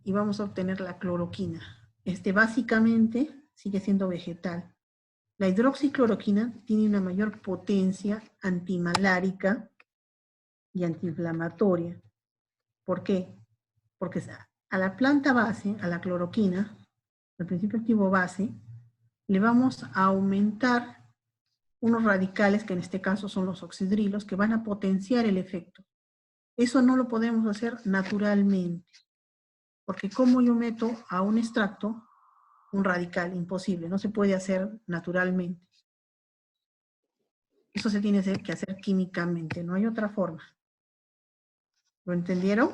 y vamos a obtener la cloroquina. Este básicamente sigue siendo vegetal. La hidroxicloroquina tiene una mayor potencia antimalárica y antiinflamatoria. ¿Por qué? Porque a la planta base, a la cloroquina, al principio activo base, le vamos a aumentar unos radicales, que en este caso son los oxidrilos, que van a potenciar el efecto. Eso no lo podemos hacer naturalmente, porque como yo meto a un extracto un radical, imposible, no se puede hacer naturalmente. Eso se tiene que hacer químicamente, no hay otra forma. ¿Lo entendieron?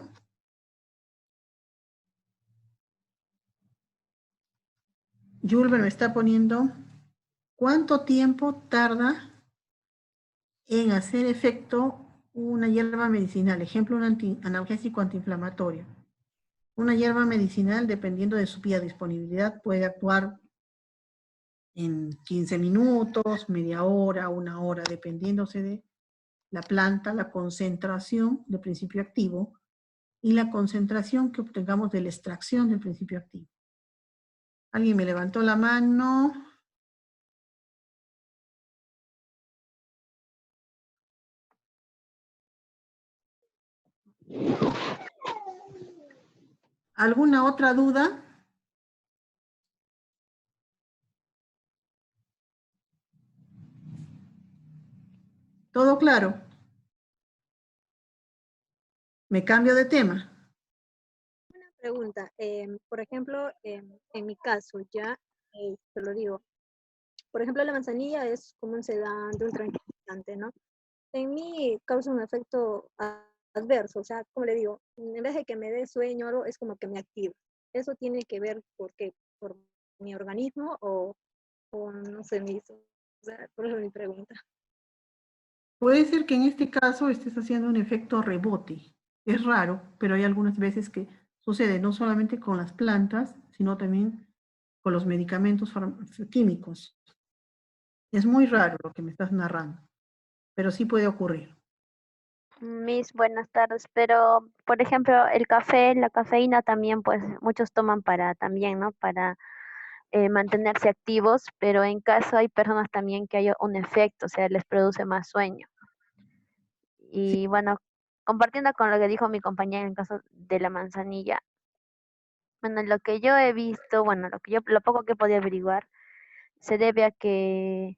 Julber me está poniendo, ¿cuánto tiempo tarda en hacer efecto una hierba medicinal? Ejemplo, un analgésico antiinflamatorio. Una hierba medicinal, dependiendo de su biodisponibilidad, puede actuar en 15 minutos, media hora, una hora, dependiéndose de la planta, la concentración del principio activo y la concentración que obtengamos de la extracción del principio activo. ¿Alguien me levantó la mano? ¿Alguna otra duda? ¿Todo claro? Me cambio de tema. Pregunta, por ejemplo, en mi caso, ya te lo digo, por ejemplo, la manzanilla es como un sedante, un tranquilizante, ¿no? En mí causa un efecto adverso, o sea, como le digo, en vez de que me dé sueño o algo, es como que me activa. ¿Eso tiene que ver por mi organismo o no sé, o sea, por eso mi pregunta? Puede ser que en este caso estés haciendo un efecto rebote. Es raro, pero hay algunas veces que sucede no solamente con las plantas, sino también con los medicamentos químicos. Es muy raro lo que me estás narrando, pero sí puede ocurrir. Mis buenas tardes, pero por ejemplo el café, la cafeína también, pues muchos toman para también, ¿no? Para mantenerse activos, pero en caso hay personas también que hay un efecto, o sea, les produce más sueño. Sí, Y bueno, compartiendo con lo que dijo mi compañera en el caso de la manzanilla, bueno, lo que yo he visto, bueno, lo poco que he podido averiguar, se debe a que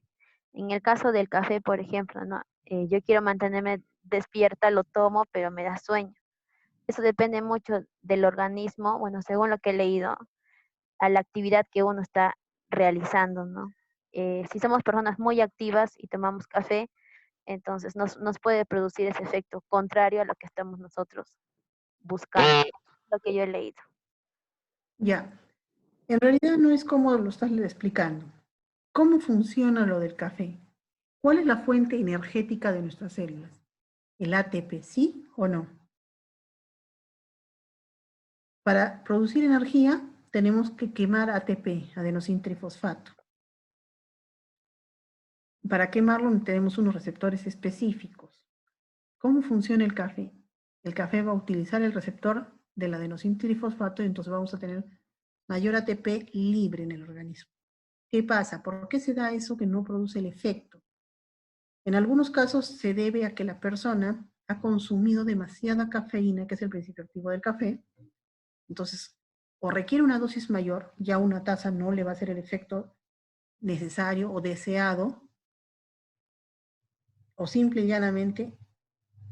en el caso del café, por ejemplo, ¿no? Yo quiero mantenerme despierta, lo tomo, pero me da sueño. Eso depende mucho del organismo, bueno, según lo que he leído, a la actividad que uno está realizando, ¿no? Si somos personas muy activas y tomamos café, entonces nos puede producir ese efecto contrario a lo que estamos nosotros buscando, lo que yo he leído. ya. En realidad no es como lo estás explicando. ¿Cómo funciona lo del café? ¿Cuál es la fuente energética de nuestras células? ¿El ATP, sí o no? Para producir energía tenemos que quemar ATP, adenosín trifosfato. Para quemarlo tenemos unos receptores específicos. ¿Cómo funciona el café? El café va a utilizar el receptor del adenosín trifosfato y entonces vamos a tener mayor ATP libre en el organismo. ¿Qué pasa? ¿Por qué se da eso que no produce el efecto? En algunos casos se debe a que la persona ha consumido demasiada cafeína, que es el principio activo del café. Entonces, o requiere una dosis mayor, ya una taza no le va a hacer el efecto necesario o deseado, o simple y llanamente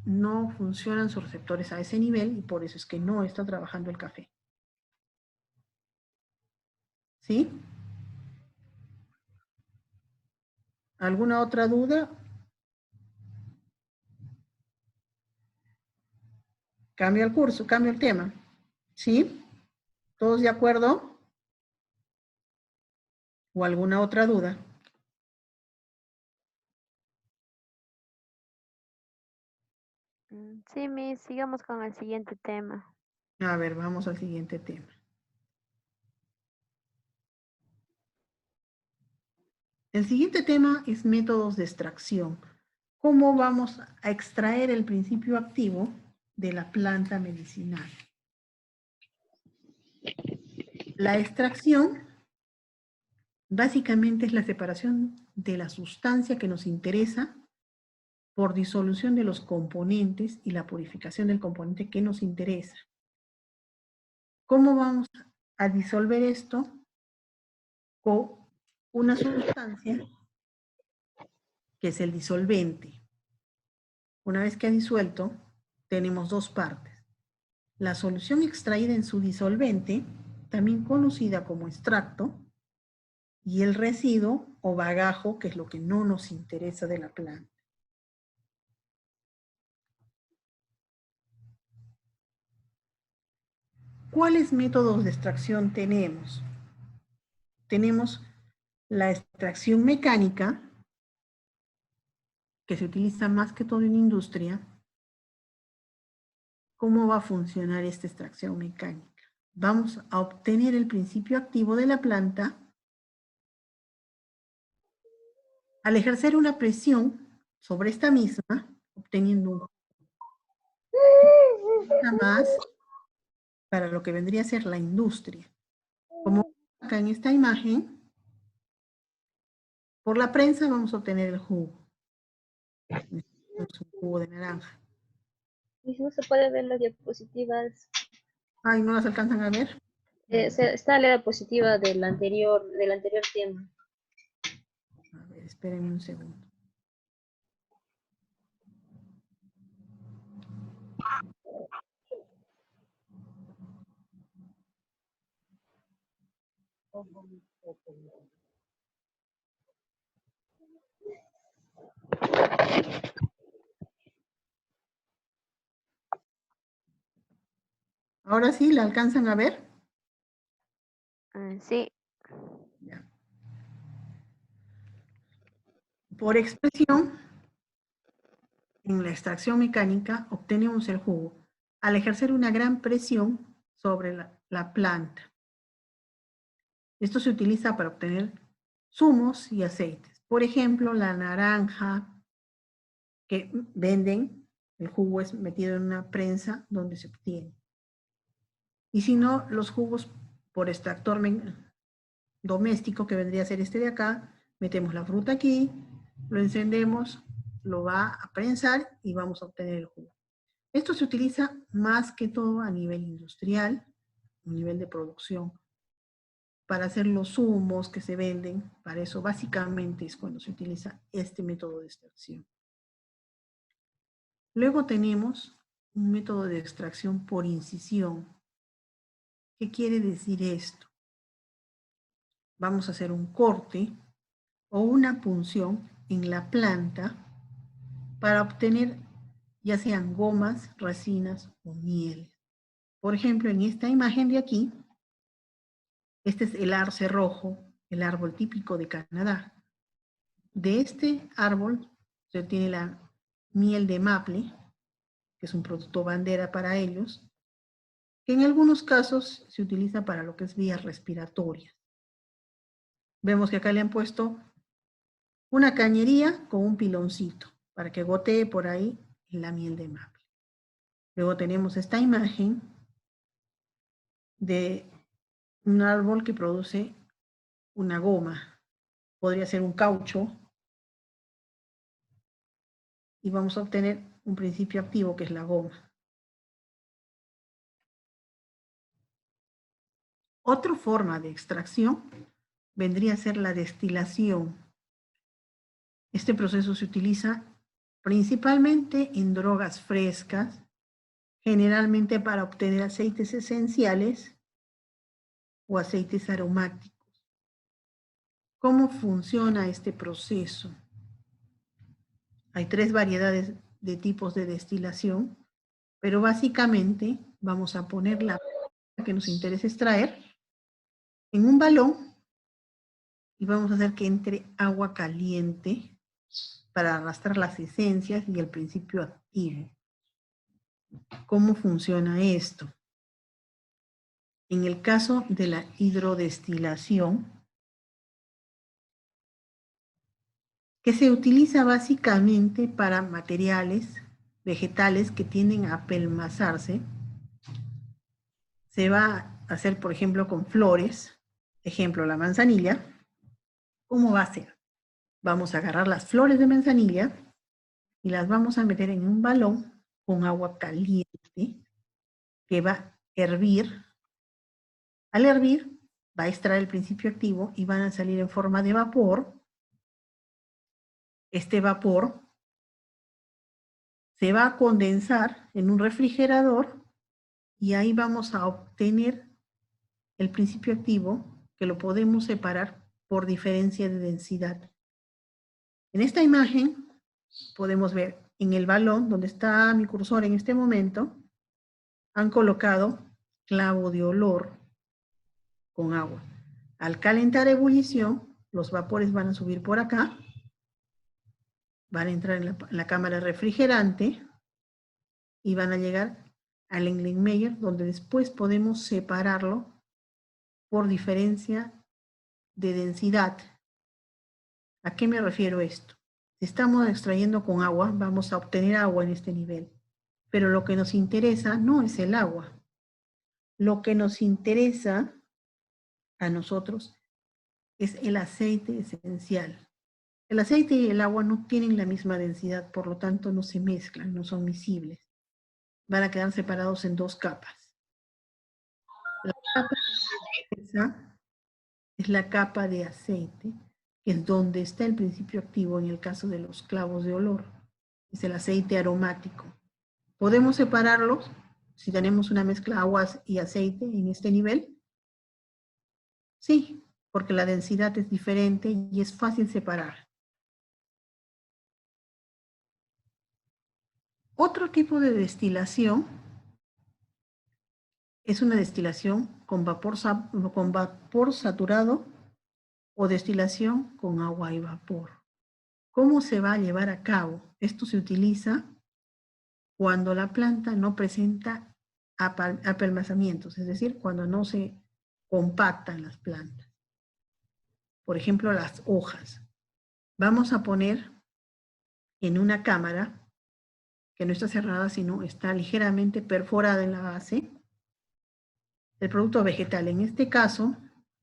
no funcionan sus receptores a ese nivel y por eso es que no está trabajando el café. ¿Sí? ¿Alguna otra duda? Cambio el curso, cambio el tema. ¿Sí? ¿Todos de acuerdo? ¿O alguna otra duda? Sí, Miss, sigamos con el siguiente tema. A ver, vamos al siguiente tema. El siguiente tema es métodos de extracción. ¿Cómo vamos a extraer el principio activo de la planta medicinal? La extracción básicamente es la separación de la sustancia que nos interesa por disolución de los componentes y la purificación del componente que nos interesa. ¿Cómo vamos a disolver esto? Con una sustancia que es el disolvente. Una vez que ha disuelto, tenemos dos partes. La solución extraída en su disolvente, también conocida como extracto, y el residuo o bagajo, que es lo que no nos interesa de la planta. ¿Cuáles métodos de extracción tenemos? Tenemos la extracción mecánica, que se utiliza más que todo en industria. ¿Cómo va a funcionar esta extracción mecánica? Vamos a obtener el principio activo de la planta al ejercer una presión sobre esta misma, obteniendo un más para lo que vendría a ser la industria. Como acá en esta imagen, por la prensa vamos a obtener el jugo. Es un jugo de naranja. Y no se puede ver las diapositivas. Ay, ¿no las alcanzan a ver? Está la diapositiva del anterior tema. A ver, espérenme un segundo. ¿Ahora sí la alcanzan a ver? Sí. Ya. Por expresión, en la extracción mecánica obtenemos el jugo al ejercer una gran presión sobre la planta. Esto se utiliza para obtener zumos y aceites. Por ejemplo, la naranja que venden, el jugo es metido en una prensa donde se obtiene. Y si no, los jugos por extractor doméstico, que vendría a ser este de acá, metemos la fruta aquí, lo encendemos, lo va a prensar y vamos a obtener el jugo. Esto se utiliza más que todo a nivel industrial, a nivel de producción, para hacer los zumos que se venden. Para eso básicamente es cuando se utiliza este método de extracción. Luego tenemos un método de extracción por incisión. ¿Qué quiere decir esto? Vamos a hacer un corte o una punción en la planta para obtener ya sean gomas, resinas o miel. Por ejemplo, en esta imagen de aquí, este es el arce rojo, el árbol típico de Canadá. De este árbol se obtiene la miel de maple, que es un producto bandera para ellos, que en algunos casos se utiliza para lo que es vías respiratorias. Vemos que acá le han puesto una cañería con un piloncito para que gotee por ahí la miel de maple. Luego tenemos esta imagen de un árbol que produce una goma. Podría ser un caucho. Y vamos a obtener un principio activo que es la goma. Otra forma de extracción vendría a ser la destilación. Este proceso se utiliza principalmente en drogas frescas, generalmente para obtener aceites esenciales o aceites aromáticos. ¿Cómo funciona este proceso? Hay tres variedades de tipos de destilación. Pero básicamente vamos a poner la que nos interesa extraer en un balón y vamos a hacer que entre agua caliente para arrastrar las esencias y el principio activo. ¿Cómo funciona esto? En el caso de la hidrodestilación, que se utiliza básicamente para materiales vegetales que tienden a apelmazarse, se va a hacer, por ejemplo, con flores, ejemplo, la manzanilla. ¿Cómo va a ser? Vamos a agarrar las flores de manzanilla y las vamos a meter en un balón con agua caliente que va a hervir. Al hervir, va a extraer el principio activo y van a salir en forma de vapor. Este vapor se va a condensar en un refrigerador y ahí vamos a obtener el principio activo que lo podemos separar por diferencia de densidad. En esta imagen podemos ver en el balón donde está mi cursor en este momento, han colocado clavo de olor con agua. Al calentar ebullición, los vapores van a subir por acá, van a entrar en la cámara refrigerante y van a llegar al Erlenmeyer, donde después podemos separarlo por diferencia de densidad. ¿A qué me refiero esto? Si estamos extrayendo con agua, vamos a obtener agua en este nivel. Pero lo que nos interesa no es el agua. Lo que nos interesa a nosotros es el aceite esencial. El aceite y el agua no tienen la misma densidad, por lo tanto no se mezclan, no son miscibles. Van a quedar separados en dos capas. La capa es la capa de aceite, que es donde está el principio activo en el caso de los clavos de olor. Es el aceite aromático. ¿Podemos separarlos si tenemos una mezcla aguas y aceite en este nivel? Sí, porque la densidad es diferente y es fácil separar. Otro tipo de destilación es una destilación con vapor saturado o destilación con agua y vapor. ¿Cómo se va a llevar a cabo? Esto se utiliza cuando la planta no presenta apelmazamientos, es decir, cuando no se compactan las plantas. Por ejemplo, las hojas. Vamos a poner en una cámara que no está cerrada, sino está ligeramente perforada en la base, el producto vegetal. En este caso,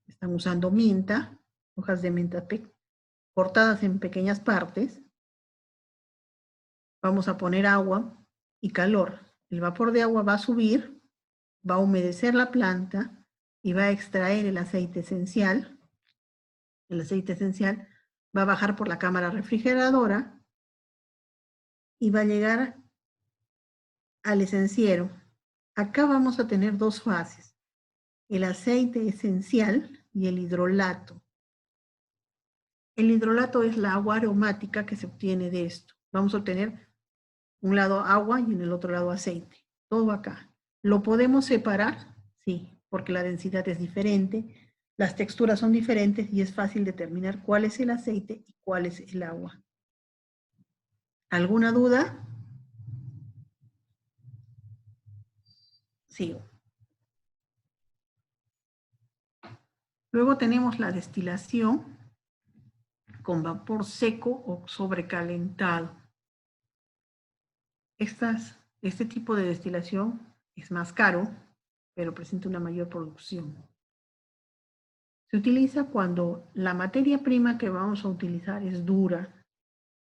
están usando menta, hojas de menta cortadas en pequeñas partes. Vamos a poner agua y calor. El vapor de agua va a subir, va a humedecer la planta y va a extraer el aceite esencial. El aceite esencial va a bajar por la cámara refrigeradora y va a llegar al esenciero. Acá vamos a tener dos fases, el aceite esencial y el hidrolato. El hidrolato es la agua aromática que se obtiene de esto. Vamos a obtener un lado agua y en el otro lado aceite. Todo acá. ¿Lo podemos separar? Sí, porque la densidad es diferente, las texturas son diferentes y es fácil determinar cuál es el aceite y cuál es el agua. ¿Alguna duda? Sigo. Luego tenemos la destilación con vapor seco o sobrecalentado. Este tipo de destilación es más caro, pero presenta una mayor producción. Se utiliza cuando la materia prima que vamos a utilizar es dura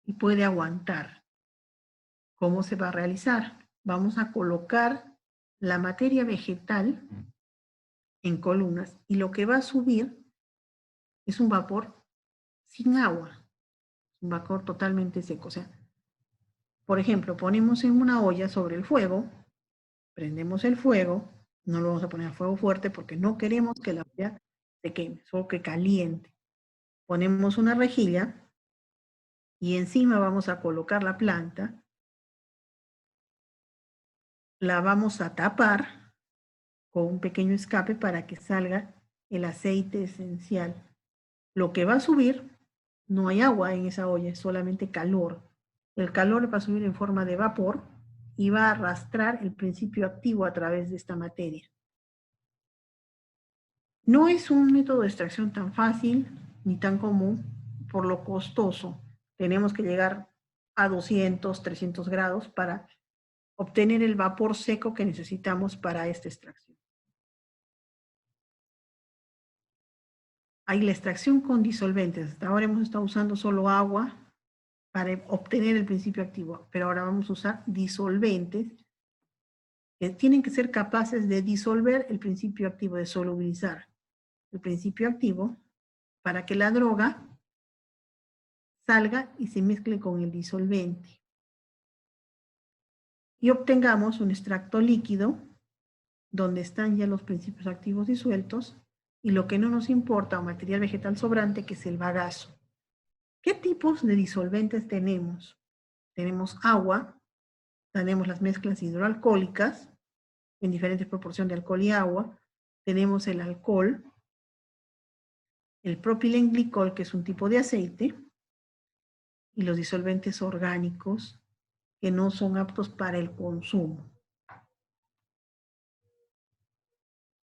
y puede aguantar. ¿Cómo se va a realizar? Vamos a colocar la materia vegetal en columnas y lo que va a subir es un vapor sin agua, un vapor totalmente seco. O sea, por ejemplo, ponemos en una olla sobre el fuego, prendemos el fuego, no lo vamos a poner a fuego fuerte porque no queremos que la olla se queme, solo que caliente. Ponemos una rejilla y encima vamos a colocar la planta la vamos a tapar con un pequeño escape para que salga el aceite esencial. Lo que va a subir, no hay agua en esa olla, es solamente calor. El calor va a subir en forma de vapor y va a arrastrar el principio activo a través de esta materia. No es un método de extracción tan fácil ni tan común por lo costoso. Tenemos que llegar a 200, 300 grados para obtener el vapor seco que necesitamos para esta extracción. Hay la extracción con disolventes. Hasta ahora hemos estado usando solo agua para obtener el principio activo, pero ahora vamos a usar disolventes que tienen que ser capaces de disolver el principio activo, de solubilizar el principio activo para que la droga salga y se mezcle con el disolvente. Y obtengamos un extracto líquido donde están ya los principios activos disueltos y lo que no nos importa, o material vegetal sobrante, que es el bagazo. ¿Qué tipos de disolventes tenemos? Tenemos agua, tenemos las mezclas hidroalcohólicas, en diferentes proporciones de alcohol y agua, tenemos el alcohol, el propilenglicol, que es un tipo de aceite, y los disolventes orgánicos, que no son aptos para el consumo.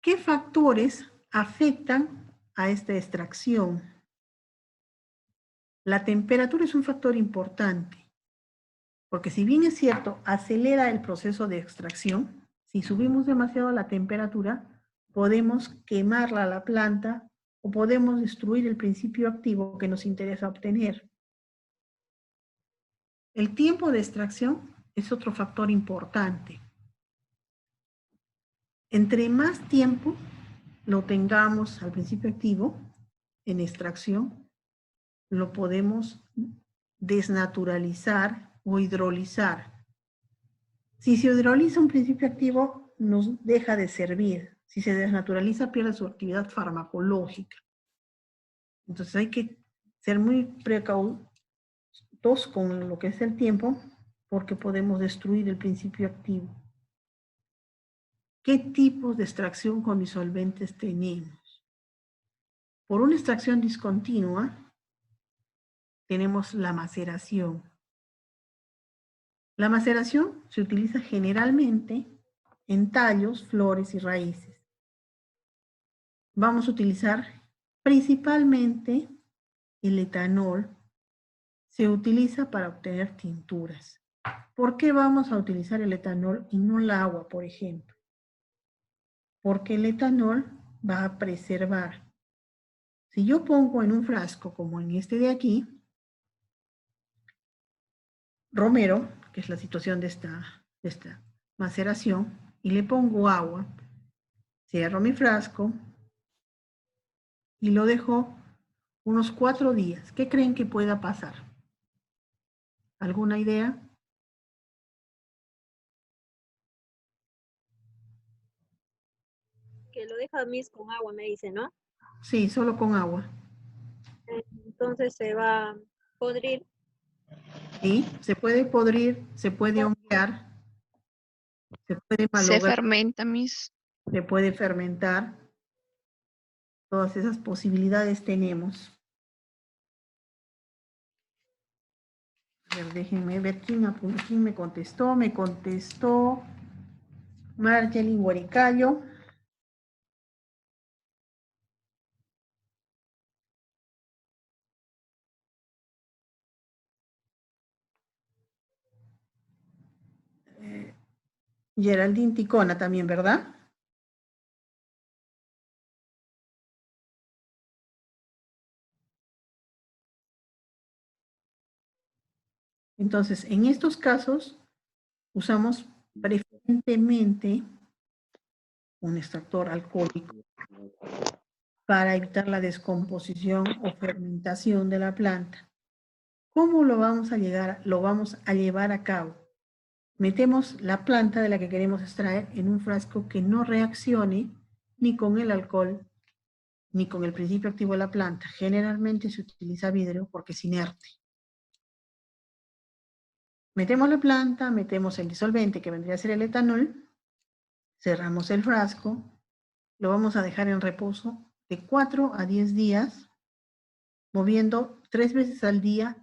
¿Qué factores afectan a esta extracción? La temperatura es un factor importante, porque si bien es cierto, acelera el proceso de extracción, si subimos demasiado la temperatura, podemos quemarla a la planta o podemos destruir el principio activo que nos interesa obtener. El tiempo de extracción es otro factor importante. Entre más tiempo lo tengamos al principio activo en extracción, lo podemos desnaturalizar o hidrolizar. Si se hidroliza un principio activo, nos deja de servir. Si se desnaturaliza, pierde su actividad farmacológica. Entonces hay que ser muy precautos con lo que es el tiempo, porque podemos destruir el principio activo. ¿Qué tipos de extracción con disolventes tenemos? Por una extracción discontinua, tenemos la maceración. La maceración se utiliza generalmente en tallos, flores y raíces. Vamos a utilizar principalmente el etanol. Se utiliza para obtener tinturas. ¿Por qué vamos a utilizar el etanol y no el agua, por ejemplo? Porque el etanol va a preservar. Si yo pongo en un frasco, como en este de aquí, romero, que es la situación de esta maceración, y le pongo agua, cierro mi frasco y lo dejo unos 4 días. ¿Qué creen que pueda pasar? ¿Alguna idea? Que lo deja mix con agua, me dice, ¿no? Sí, solo con agua. Entonces se va a podrir. ¿Sí? Se puede podrir, se puede honguear, se puede Se malograr, fermenta, Miss. se puede fermentar. Todas esas posibilidades tenemos. A ver, déjenme ver quién me contestó. Me contestó Margelin Guaricayo. Geraldine Ticona también, ¿verdad? Entonces, en estos casos, usamos preferentemente un extractor alcohólico para evitar la descomposición o fermentación de la planta. ¿Cómo lo vamos a llevar a cabo? Metemos la planta de la que queremos extraer en un frasco que no reaccione ni con el alcohol ni con el principio activo de la planta. Generalmente se utiliza vidrio porque es inerte. Metemos la planta, metemos el disolvente que vendría a ser el etanol Cerramos el frasco, lo vamos a dejar en reposo de 4 a 10 días, moviendo 3 veces al día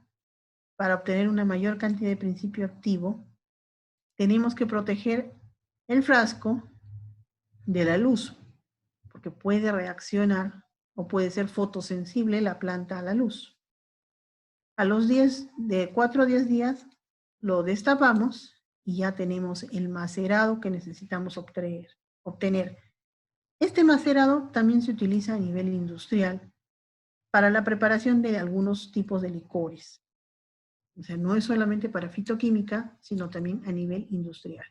para obtener una mayor cantidad de principio activo. Tenemos que proteger el frasco de la luz, porque puede reaccionar o puede ser fotosensible la planta a la luz. A los 4 a 10 días lo destapamos y ya tenemos el macerado que necesitamos obtener. Este macerado también se utiliza a nivel industrial para la preparación de algunos tipos de licores. O sea, no es solamente para fitoquímica, sino también a nivel industrial.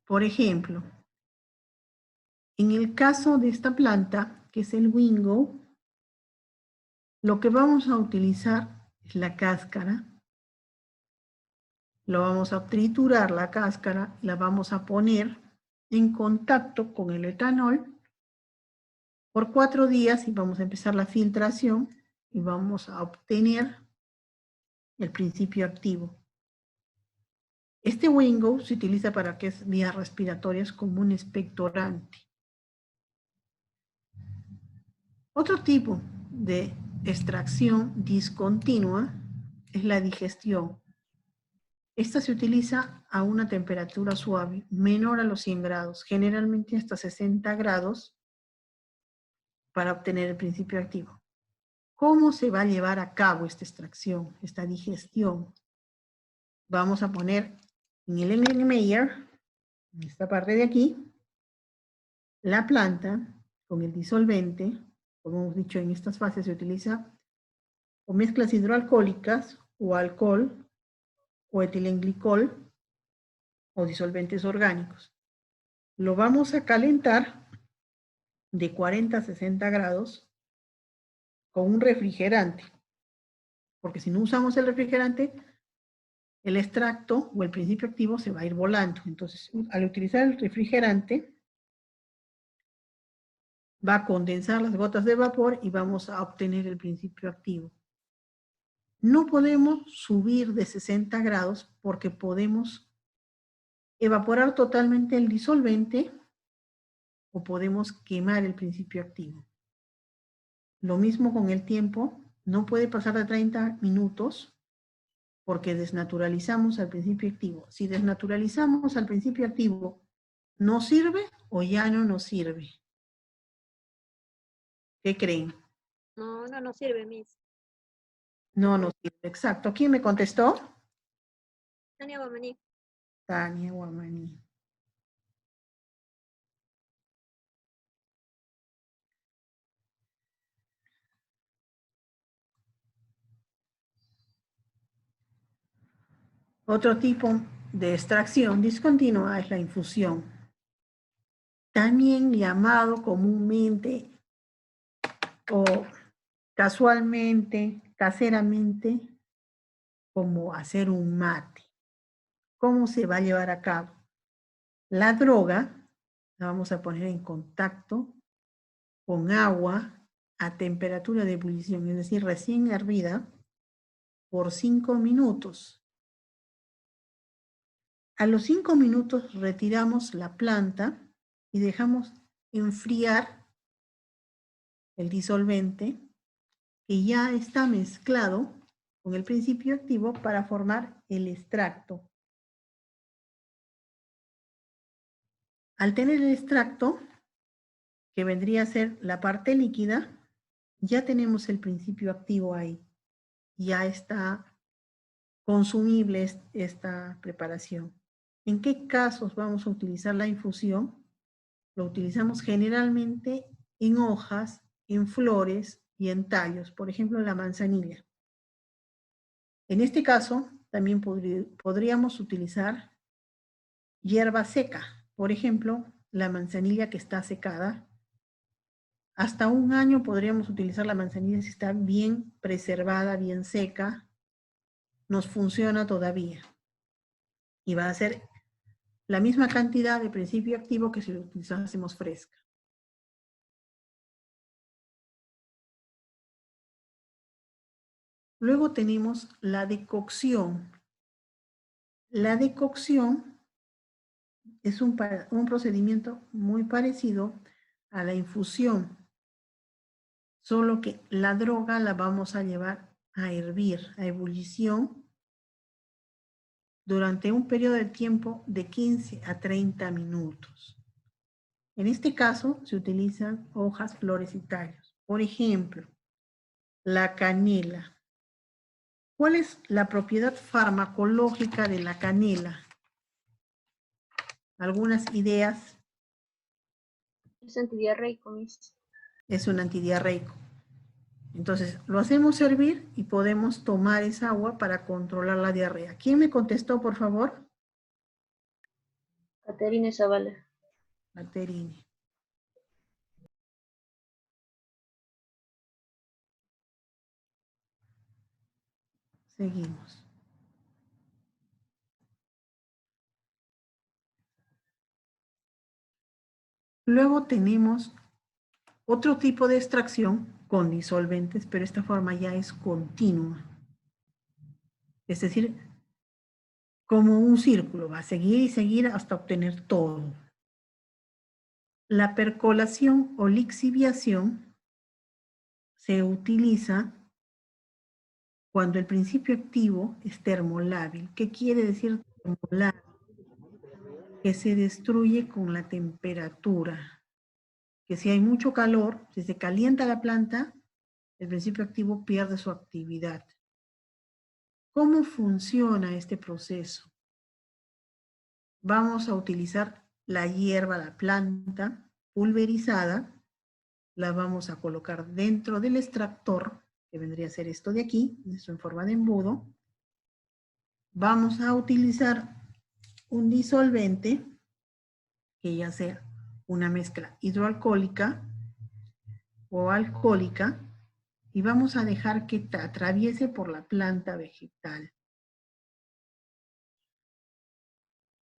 Por ejemplo, en el caso de esta planta, que es el Wingo, lo que vamos a utilizar es la cáscara. Lo vamos a triturar la cáscara, la vamos a poner en contacto con el etanol por 4 días y vamos a empezar la filtración y vamos a obtener el principio activo. Este Wingo se utiliza para que es vías respiratorias como un expectorante. Otro tipo de extracción discontinua es la digestión. Esta se utiliza a una temperatura suave, menor a los 100 grados, generalmente hasta 60 grados, para obtener el principio activo. ¿Cómo se va a llevar a cabo esta extracción, esta digestión? Vamos a poner en el Erlenmeyer, en esta parte de aquí, la planta con el disolvente. Como hemos dicho, en estas fases se utiliza o mezclas hidroalcohólicas o alcohol o etilenglicol o disolventes orgánicos. Lo vamos a calentar de 40 a 60 grados con un refrigerante, porque si no usamos el refrigerante, el extracto o el principio activo se va a ir volando. Entonces, al utilizar el refrigerante, va a condensar las gotas de vapor y vamos a obtener el principio activo. No podemos subir de 60 grados porque podemos evaporar totalmente el disolvente o podemos quemar el principio activo. Lo mismo con el tiempo, no puede pasar de 30 minutos porque desnaturalizamos al principio activo. Si desnaturalizamos al principio activo, ¿nos sirve o ya no nos sirve? ¿Qué creen? No, no nos sirve, Miss. No nos sirve, exacto. ¿Quién me contestó? Tania Guamaní. Tania Guamaní. Otro tipo de extracción discontinua es la infusión, también llamado comúnmente o casualmente, caseramente, como hacer un mate. ¿Cómo se va a llevar a cabo? La droga la vamos a poner en contacto con agua a temperatura de ebullición, es decir, recién hervida, por 5 minutos. A los 5 minutos retiramos la planta y dejamos enfriar el disolvente que ya está mezclado con el principio activo para formar el extracto. Al tener el extracto, que vendría a ser la parte líquida, ya tenemos el principio activo ahí. Ya está consumible esta preparación. ¿En qué casos vamos a utilizar la infusión? Lo utilizamos generalmente en hojas, en flores y en tallos, por ejemplo, la manzanilla. En este caso, también podríamos utilizar hierba seca, por ejemplo, la manzanilla que está secada. Hasta 1 año podríamos utilizar la manzanilla si está bien preservada, bien seca, nos funciona todavía. Y va a ser la misma cantidad de principio activo que si lo utilizásemos fresca. Luego tenemos la decocción. La decocción es un procedimiento muy parecido a la infusión, solo que la droga la vamos a llevar a hervir, a ebullición, durante un periodo de tiempo de 15 a 30 minutos. En este caso se utilizan hojas, flores y tallos. Por ejemplo, la canela. ¿Cuál es la propiedad farmacológica de la canela? Algunas ideas. Es antidiarreico, Miss. Es un antidiarreico. Entonces, lo hacemos hervir y podemos tomar esa agua para controlar la diarrea. ¿Quién me contestó, por favor? Caterina Zavala. Caterine. Seguimos. Luego tenemos otro tipo de extracción con disolventes, pero esta forma ya es continua. Es decir, como un círculo, va a seguir y seguir hasta obtener todo. La percolación o lixiviación se utiliza cuando el principio activo es termolábil. ¿Qué quiere decir termolábil? Que se destruye con la temperatura. Que si hay mucho calor, si se calienta la planta, el principio activo pierde su actividad. ¿Cómo funciona este proceso? Vamos a utilizar la hierba, la planta pulverizada, la vamos a colocar dentro del extractor, que vendría a ser esto de aquí, esto en forma de embudo. Vamos a utilizar un disolvente, que ya sea una mezcla hidroalcohólica o alcohólica, y vamos a dejar que atraviese por la planta vegetal.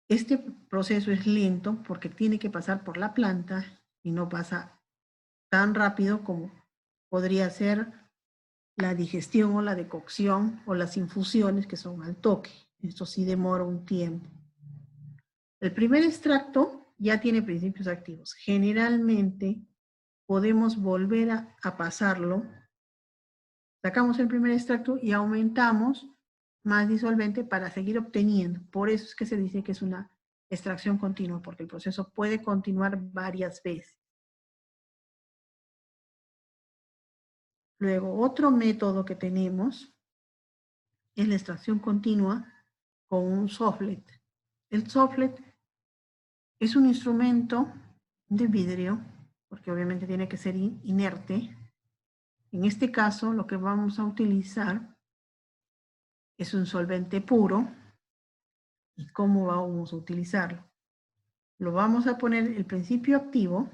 Este proceso es lento porque tiene que pasar por la planta y no pasa tan rápido como podría ser la digestión o la decocción o las infusiones que son al toque. Esto sí demora un tiempo. El primer extracto ya tiene principios activos. Generalmente podemos volver a pasarlo. Sacamos el primer extracto y aumentamos más disolvente para seguir obteniendo. Por eso es que se dice que es una extracción continua, porque el proceso puede continuar varias veces. Luego, otro método que tenemos es la extracción continua con un sofflet. El sofflet es un instrumento de vidrio, porque obviamente tiene que ser inerte. En este caso, lo que vamos a utilizar es un solvente puro. ¿Y cómo vamos a utilizarlo? Lo vamos a poner el principio activo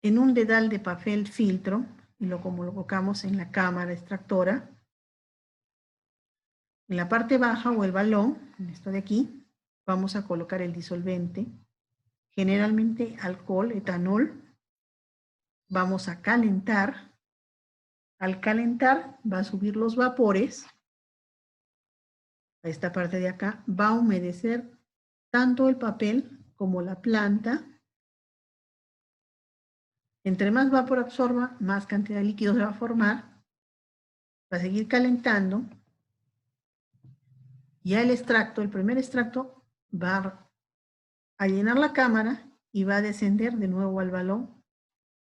en un dedal de papel filtro y lo colocamos en la cámara extractora. En la parte baja o el balón, en esto de aquí, vamos a colocar el disolvente, generalmente alcohol, etanol. Vamos a calentar. Al calentar va a subir los vapores. A esta parte de acá va a humedecer tanto el papel como la planta. Entre más vapor absorba, más cantidad de líquido se va a formar. Va a seguir calentando. Ya el extracto, el primer extracto, va a llenar la cámara y va a descender de nuevo al balón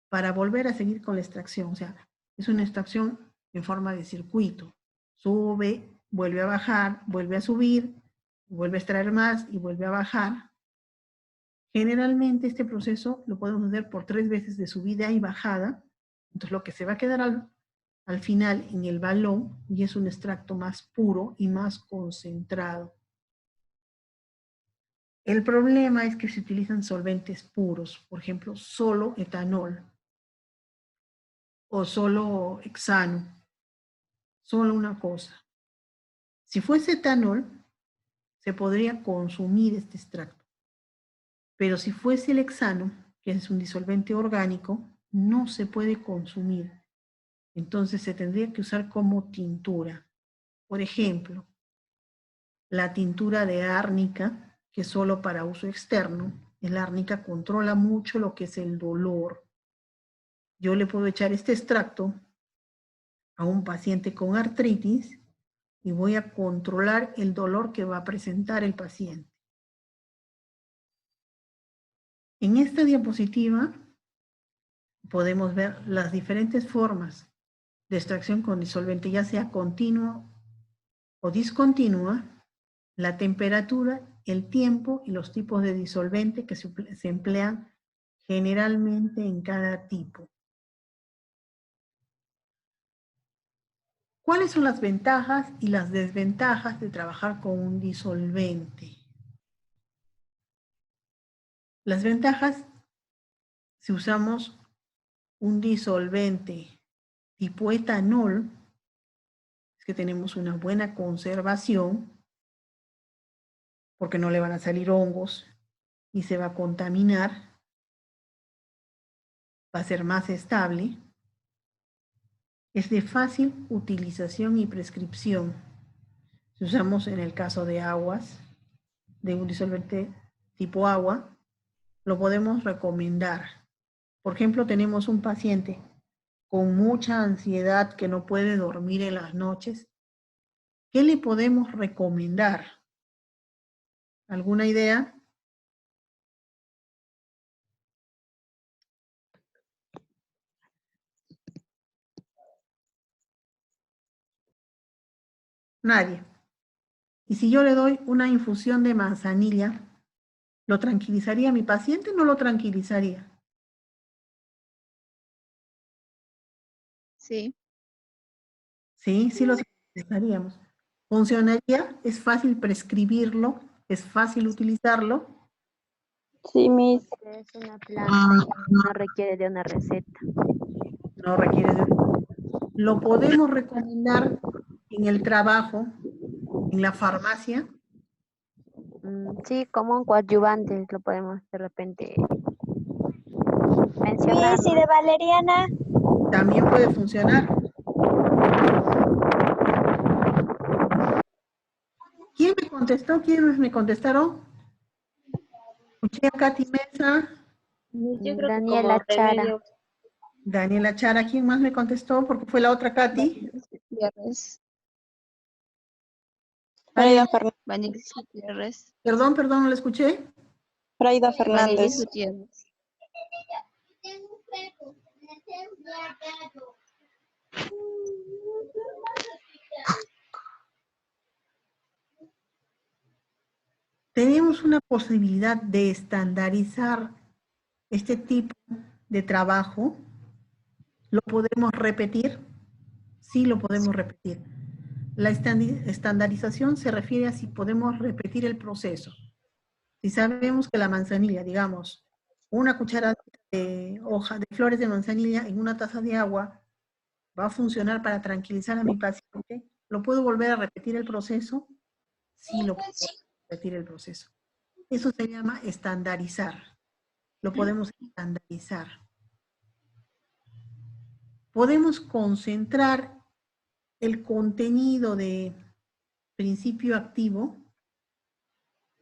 para volver a seguir con la extracción. O sea, es una extracción en forma de circuito. Sube, vuelve a bajar, vuelve a subir, vuelve a extraer más y vuelve a bajar. Generalmente este proceso lo podemos hacer por 3 veces de subida y bajada. Entonces lo que se va a quedar al final en el balón y es un extracto más puro y más concentrado. El problema es que se utilizan solventes puros, por ejemplo, solo etanol o solo hexano, solo una cosa. Si fuese etanol, se podría consumir este extracto, pero si fuese el hexano, que es un disolvente orgánico, no se puede consumir. Entonces se tendría que usar como tintura. Por ejemplo, la tintura de árnica, que es solo para uso externo. El árnica controla mucho lo que es el dolor. Yo le puedo echar este extracto a un paciente con artritis y voy a controlar el dolor que va a presentar el paciente. En esta diapositiva podemos ver las diferentes formas de extracción con disolvente, ya sea continua o discontinua, la temperatura, el tiempo y los tipos de disolvente que se emplean generalmente en cada tipo. ¿Cuáles son las ventajas y las desventajas de trabajar con un disolvente? Las ventajas, si usamos un disolvente tipo etanol, es que tenemos una buena conservación, porque no le van a salir hongos y se va a contaminar, va a ser más estable, es de fácil utilización y prescripción. Si usamos en el caso de aguas, de un disolvente tipo agua, lo podemos recomendar. Por ejemplo, tenemos un paciente con mucha ansiedad que no puede dormir en las noches. ¿Qué le podemos recomendar? ¿Alguna idea? Nadie. Y si yo le doy una infusión de manzanilla, ¿lo tranquilizaría a mi paciente o no lo tranquilizaría? Sí. Sí, sí lo tranquilizaríamos. ¿Funcionaría? ¿Es fácil prescribirlo? ¿Es fácil utilizarlo? Sí, Miss. Es una planta y no requiere de una receta. No requiere de... Lo podemos recomendar en el trabajo, en la farmacia. Sí, como un coadyuvante lo podemos de repente mencionar. Miss, ¿y de valeriana? También puede funcionar. ¿Quién me contestó? ¿Quiénes me contestaron? Escuché a Katy Mesa, Yo creo que Daniela como Chara. remedio, Daniela Chara. ¿Quién más me contestó? Porque fue la otra Katy. Gutiérrez. Fraida Fernández. Vanilis Gutiérrez. Perdón, no la escuché. Fraida Vanilis Fernández. Gutiérrez. Tenemos una posibilidad de estandarizar este tipo de trabajo. ¿Lo podemos repetir? Sí, lo podemos repetir. La estandarización se refiere a si podemos repetir el proceso. Si sabemos que la manzanilla, digamos, una cucharada de hoja de flores de manzanilla en una taza de agua va a funcionar para tranquilizar a mi paciente, ¿lo puedo volver a repetir el proceso? Sí, lo puedo repetir el proceso. Eso se llama estandarizar. Lo podemos estandarizar. Podemos concentrar el contenido de principio activo.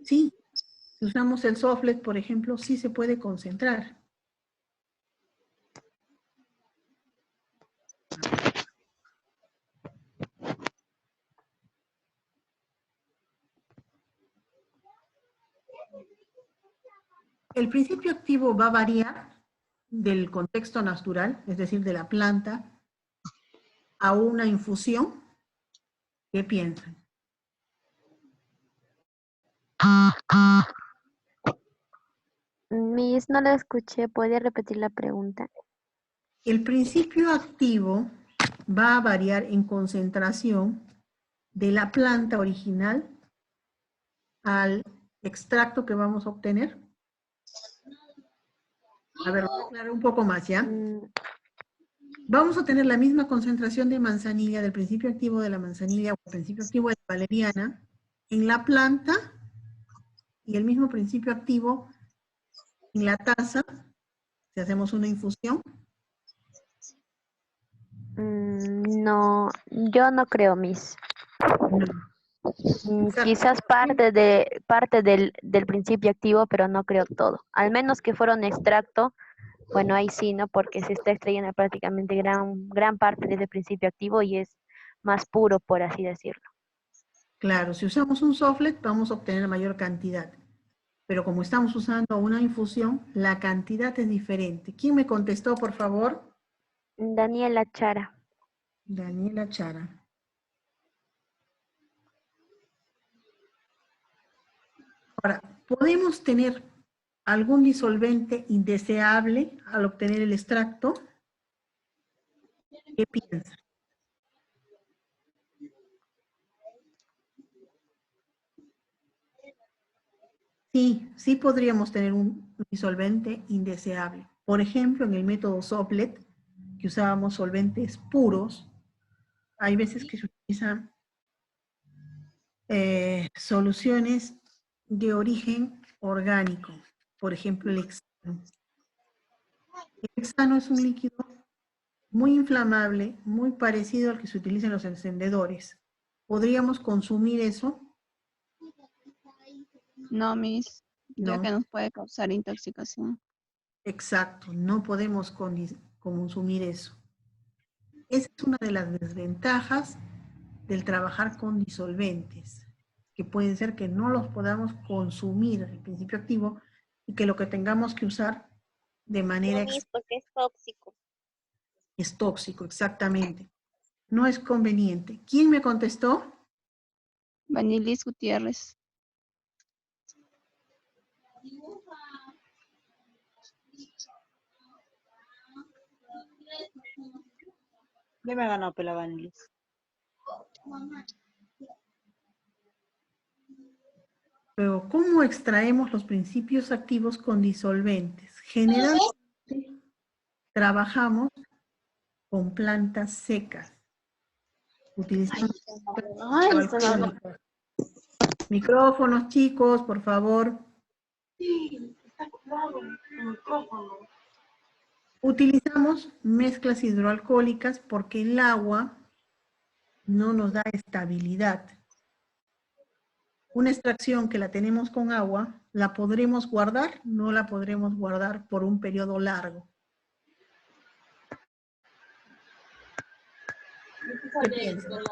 Sí, si usamos el Soflet, por ejemplo, sí se puede concentrar. El principio activo va a variar del contexto natural, es decir, de la planta, a una infusión. ¿Qué piensan? Miss, no la escuché. ¿Podría repetir la pregunta? El principio activo va a variar en concentración de la planta original al extracto que vamos a obtener. A ver, voy a aclarar un poco más, ¿ya? Vamos a tener la misma concentración de manzanilla, del principio activo de la manzanilla o el principio activo de la valeriana en la planta y el mismo principio activo en la taza, si hacemos una infusión. No, yo no creo, Miss. No. Exacto. Quizás parte del principio activo, pero no creo todo. Al menos que fuera un extracto, bueno, ahí sí, ¿no? Porque se está extrayendo prácticamente gran parte de ese principio activo y es más puro, por así decirlo. Claro, si usamos un softlet vamos a obtener mayor cantidad. Pero como estamos usando una infusión, la cantidad es diferente. ¿Quién me contestó, por favor? Daniela Chara. Daniela Chara. Ahora, ¿podemos tener algún disolvente indeseable al obtener el extracto? ¿Qué piensa? Sí podríamos tener un disolvente indeseable. Por ejemplo, en el método Soplet, que usábamos solventes puros, hay veces que se utilizan soluciones de origen orgánico. Por ejemplo, el hexano. El hexano es un líquido muy inflamable, muy parecido al que se utiliza en los encendedores. ¿Podríamos consumir eso? No, Miss, ya No. que nos puede causar intoxicación. Exacto, no podemos consumir eso. Esa es una de las desventajas del trabajar con disolventes, que pueden ser que no los podamos consumir el principio activo y que lo que tengamos que usar de manera porque es tóxico. es tóxico, exactamente. No es conveniente. ¿Quién me contestó? Vanilis Gutiérrez. Ya me ganó Pela Vanilis. Pero, ¿cómo extraemos los principios activos con disolventes? Generalmente trabajamos con plantas secas. Utilizamos alcohólicos. Micrófonos, chicos, por favor. Sí, está claro, el micrófono. Utilizamos mezclas hidroalcohólicas porque el agua no nos da estabilidad. Una extracción que la tenemos con agua, ¿la podremos guardar? No la podremos guardar por un periodo largo. ¿Qué piensan?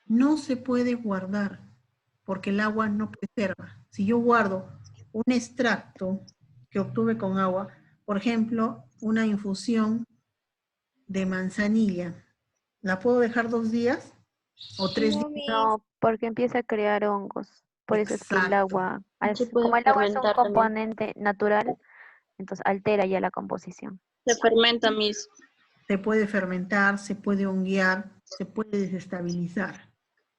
No se puede guardar porque el agua no preserva. Si yo guardo un extracto que obtuve con agua, por ejemplo, una infusión de manzanilla, ¿la puedo dejar 2 días o 3 días? No, porque empieza a crear hongos. Por eso es que el Exacto. agua, Se puede como el agua es un fermentar también. componente natural, entonces altera ya la composición. Se fermenta, Miss. Se puede fermentar, se puede honguear, se puede desestabilizar.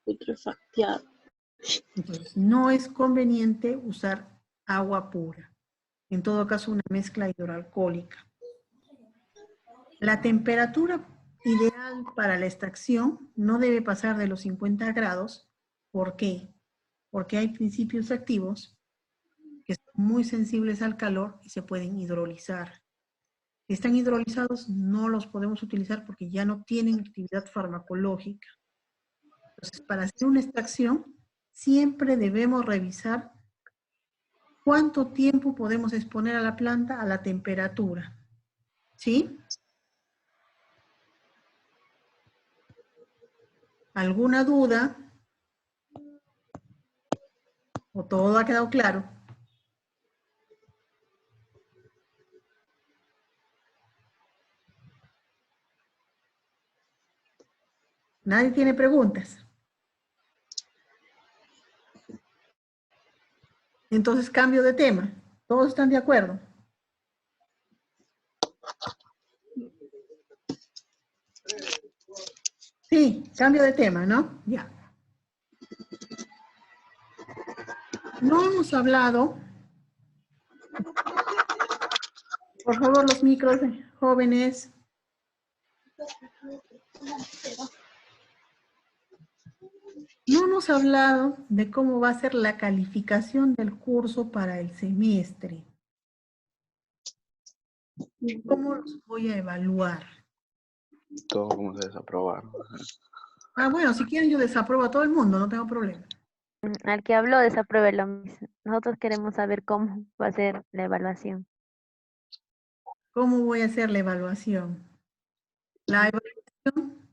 Putrefacteado. Entonces, no es conveniente usar agua pura. En todo caso, una mezcla hidroalcohólica. La temperatura ideal para la extracción no debe pasar de los 50 grados. ¿Por qué? Porque hay principios activos que son muy sensibles al calor y se pueden hidrolizar. Si están hidrolizados, no los podemos utilizar porque ya no tienen actividad farmacológica. Entonces, para hacer una extracción, siempre debemos revisar cuánto tiempo podemos exponer a la planta a la temperatura. ¿Sí? ¿Alguna duda? ¿O todo ha quedado claro? ¿Nadie tiene preguntas? Entonces cambio de tema. ¿Todos están de acuerdo? Sí, cambio de tema, ¿no? Ya. No hemos hablado. Por favor, los micros, jóvenes. No hemos hablado de cómo va a ser la calificación del curso para el semestre. ¿Cómo los voy a evaluar? Todo como se desaprobaron. Ah, bueno, si quieren yo desapruebo a todo el mundo, no tengo problema. Al que habló desapruebe lo mismo. Nosotros queremos saber cómo va a ser la evaluación. ¿Cómo voy a hacer la evaluación? La evaluación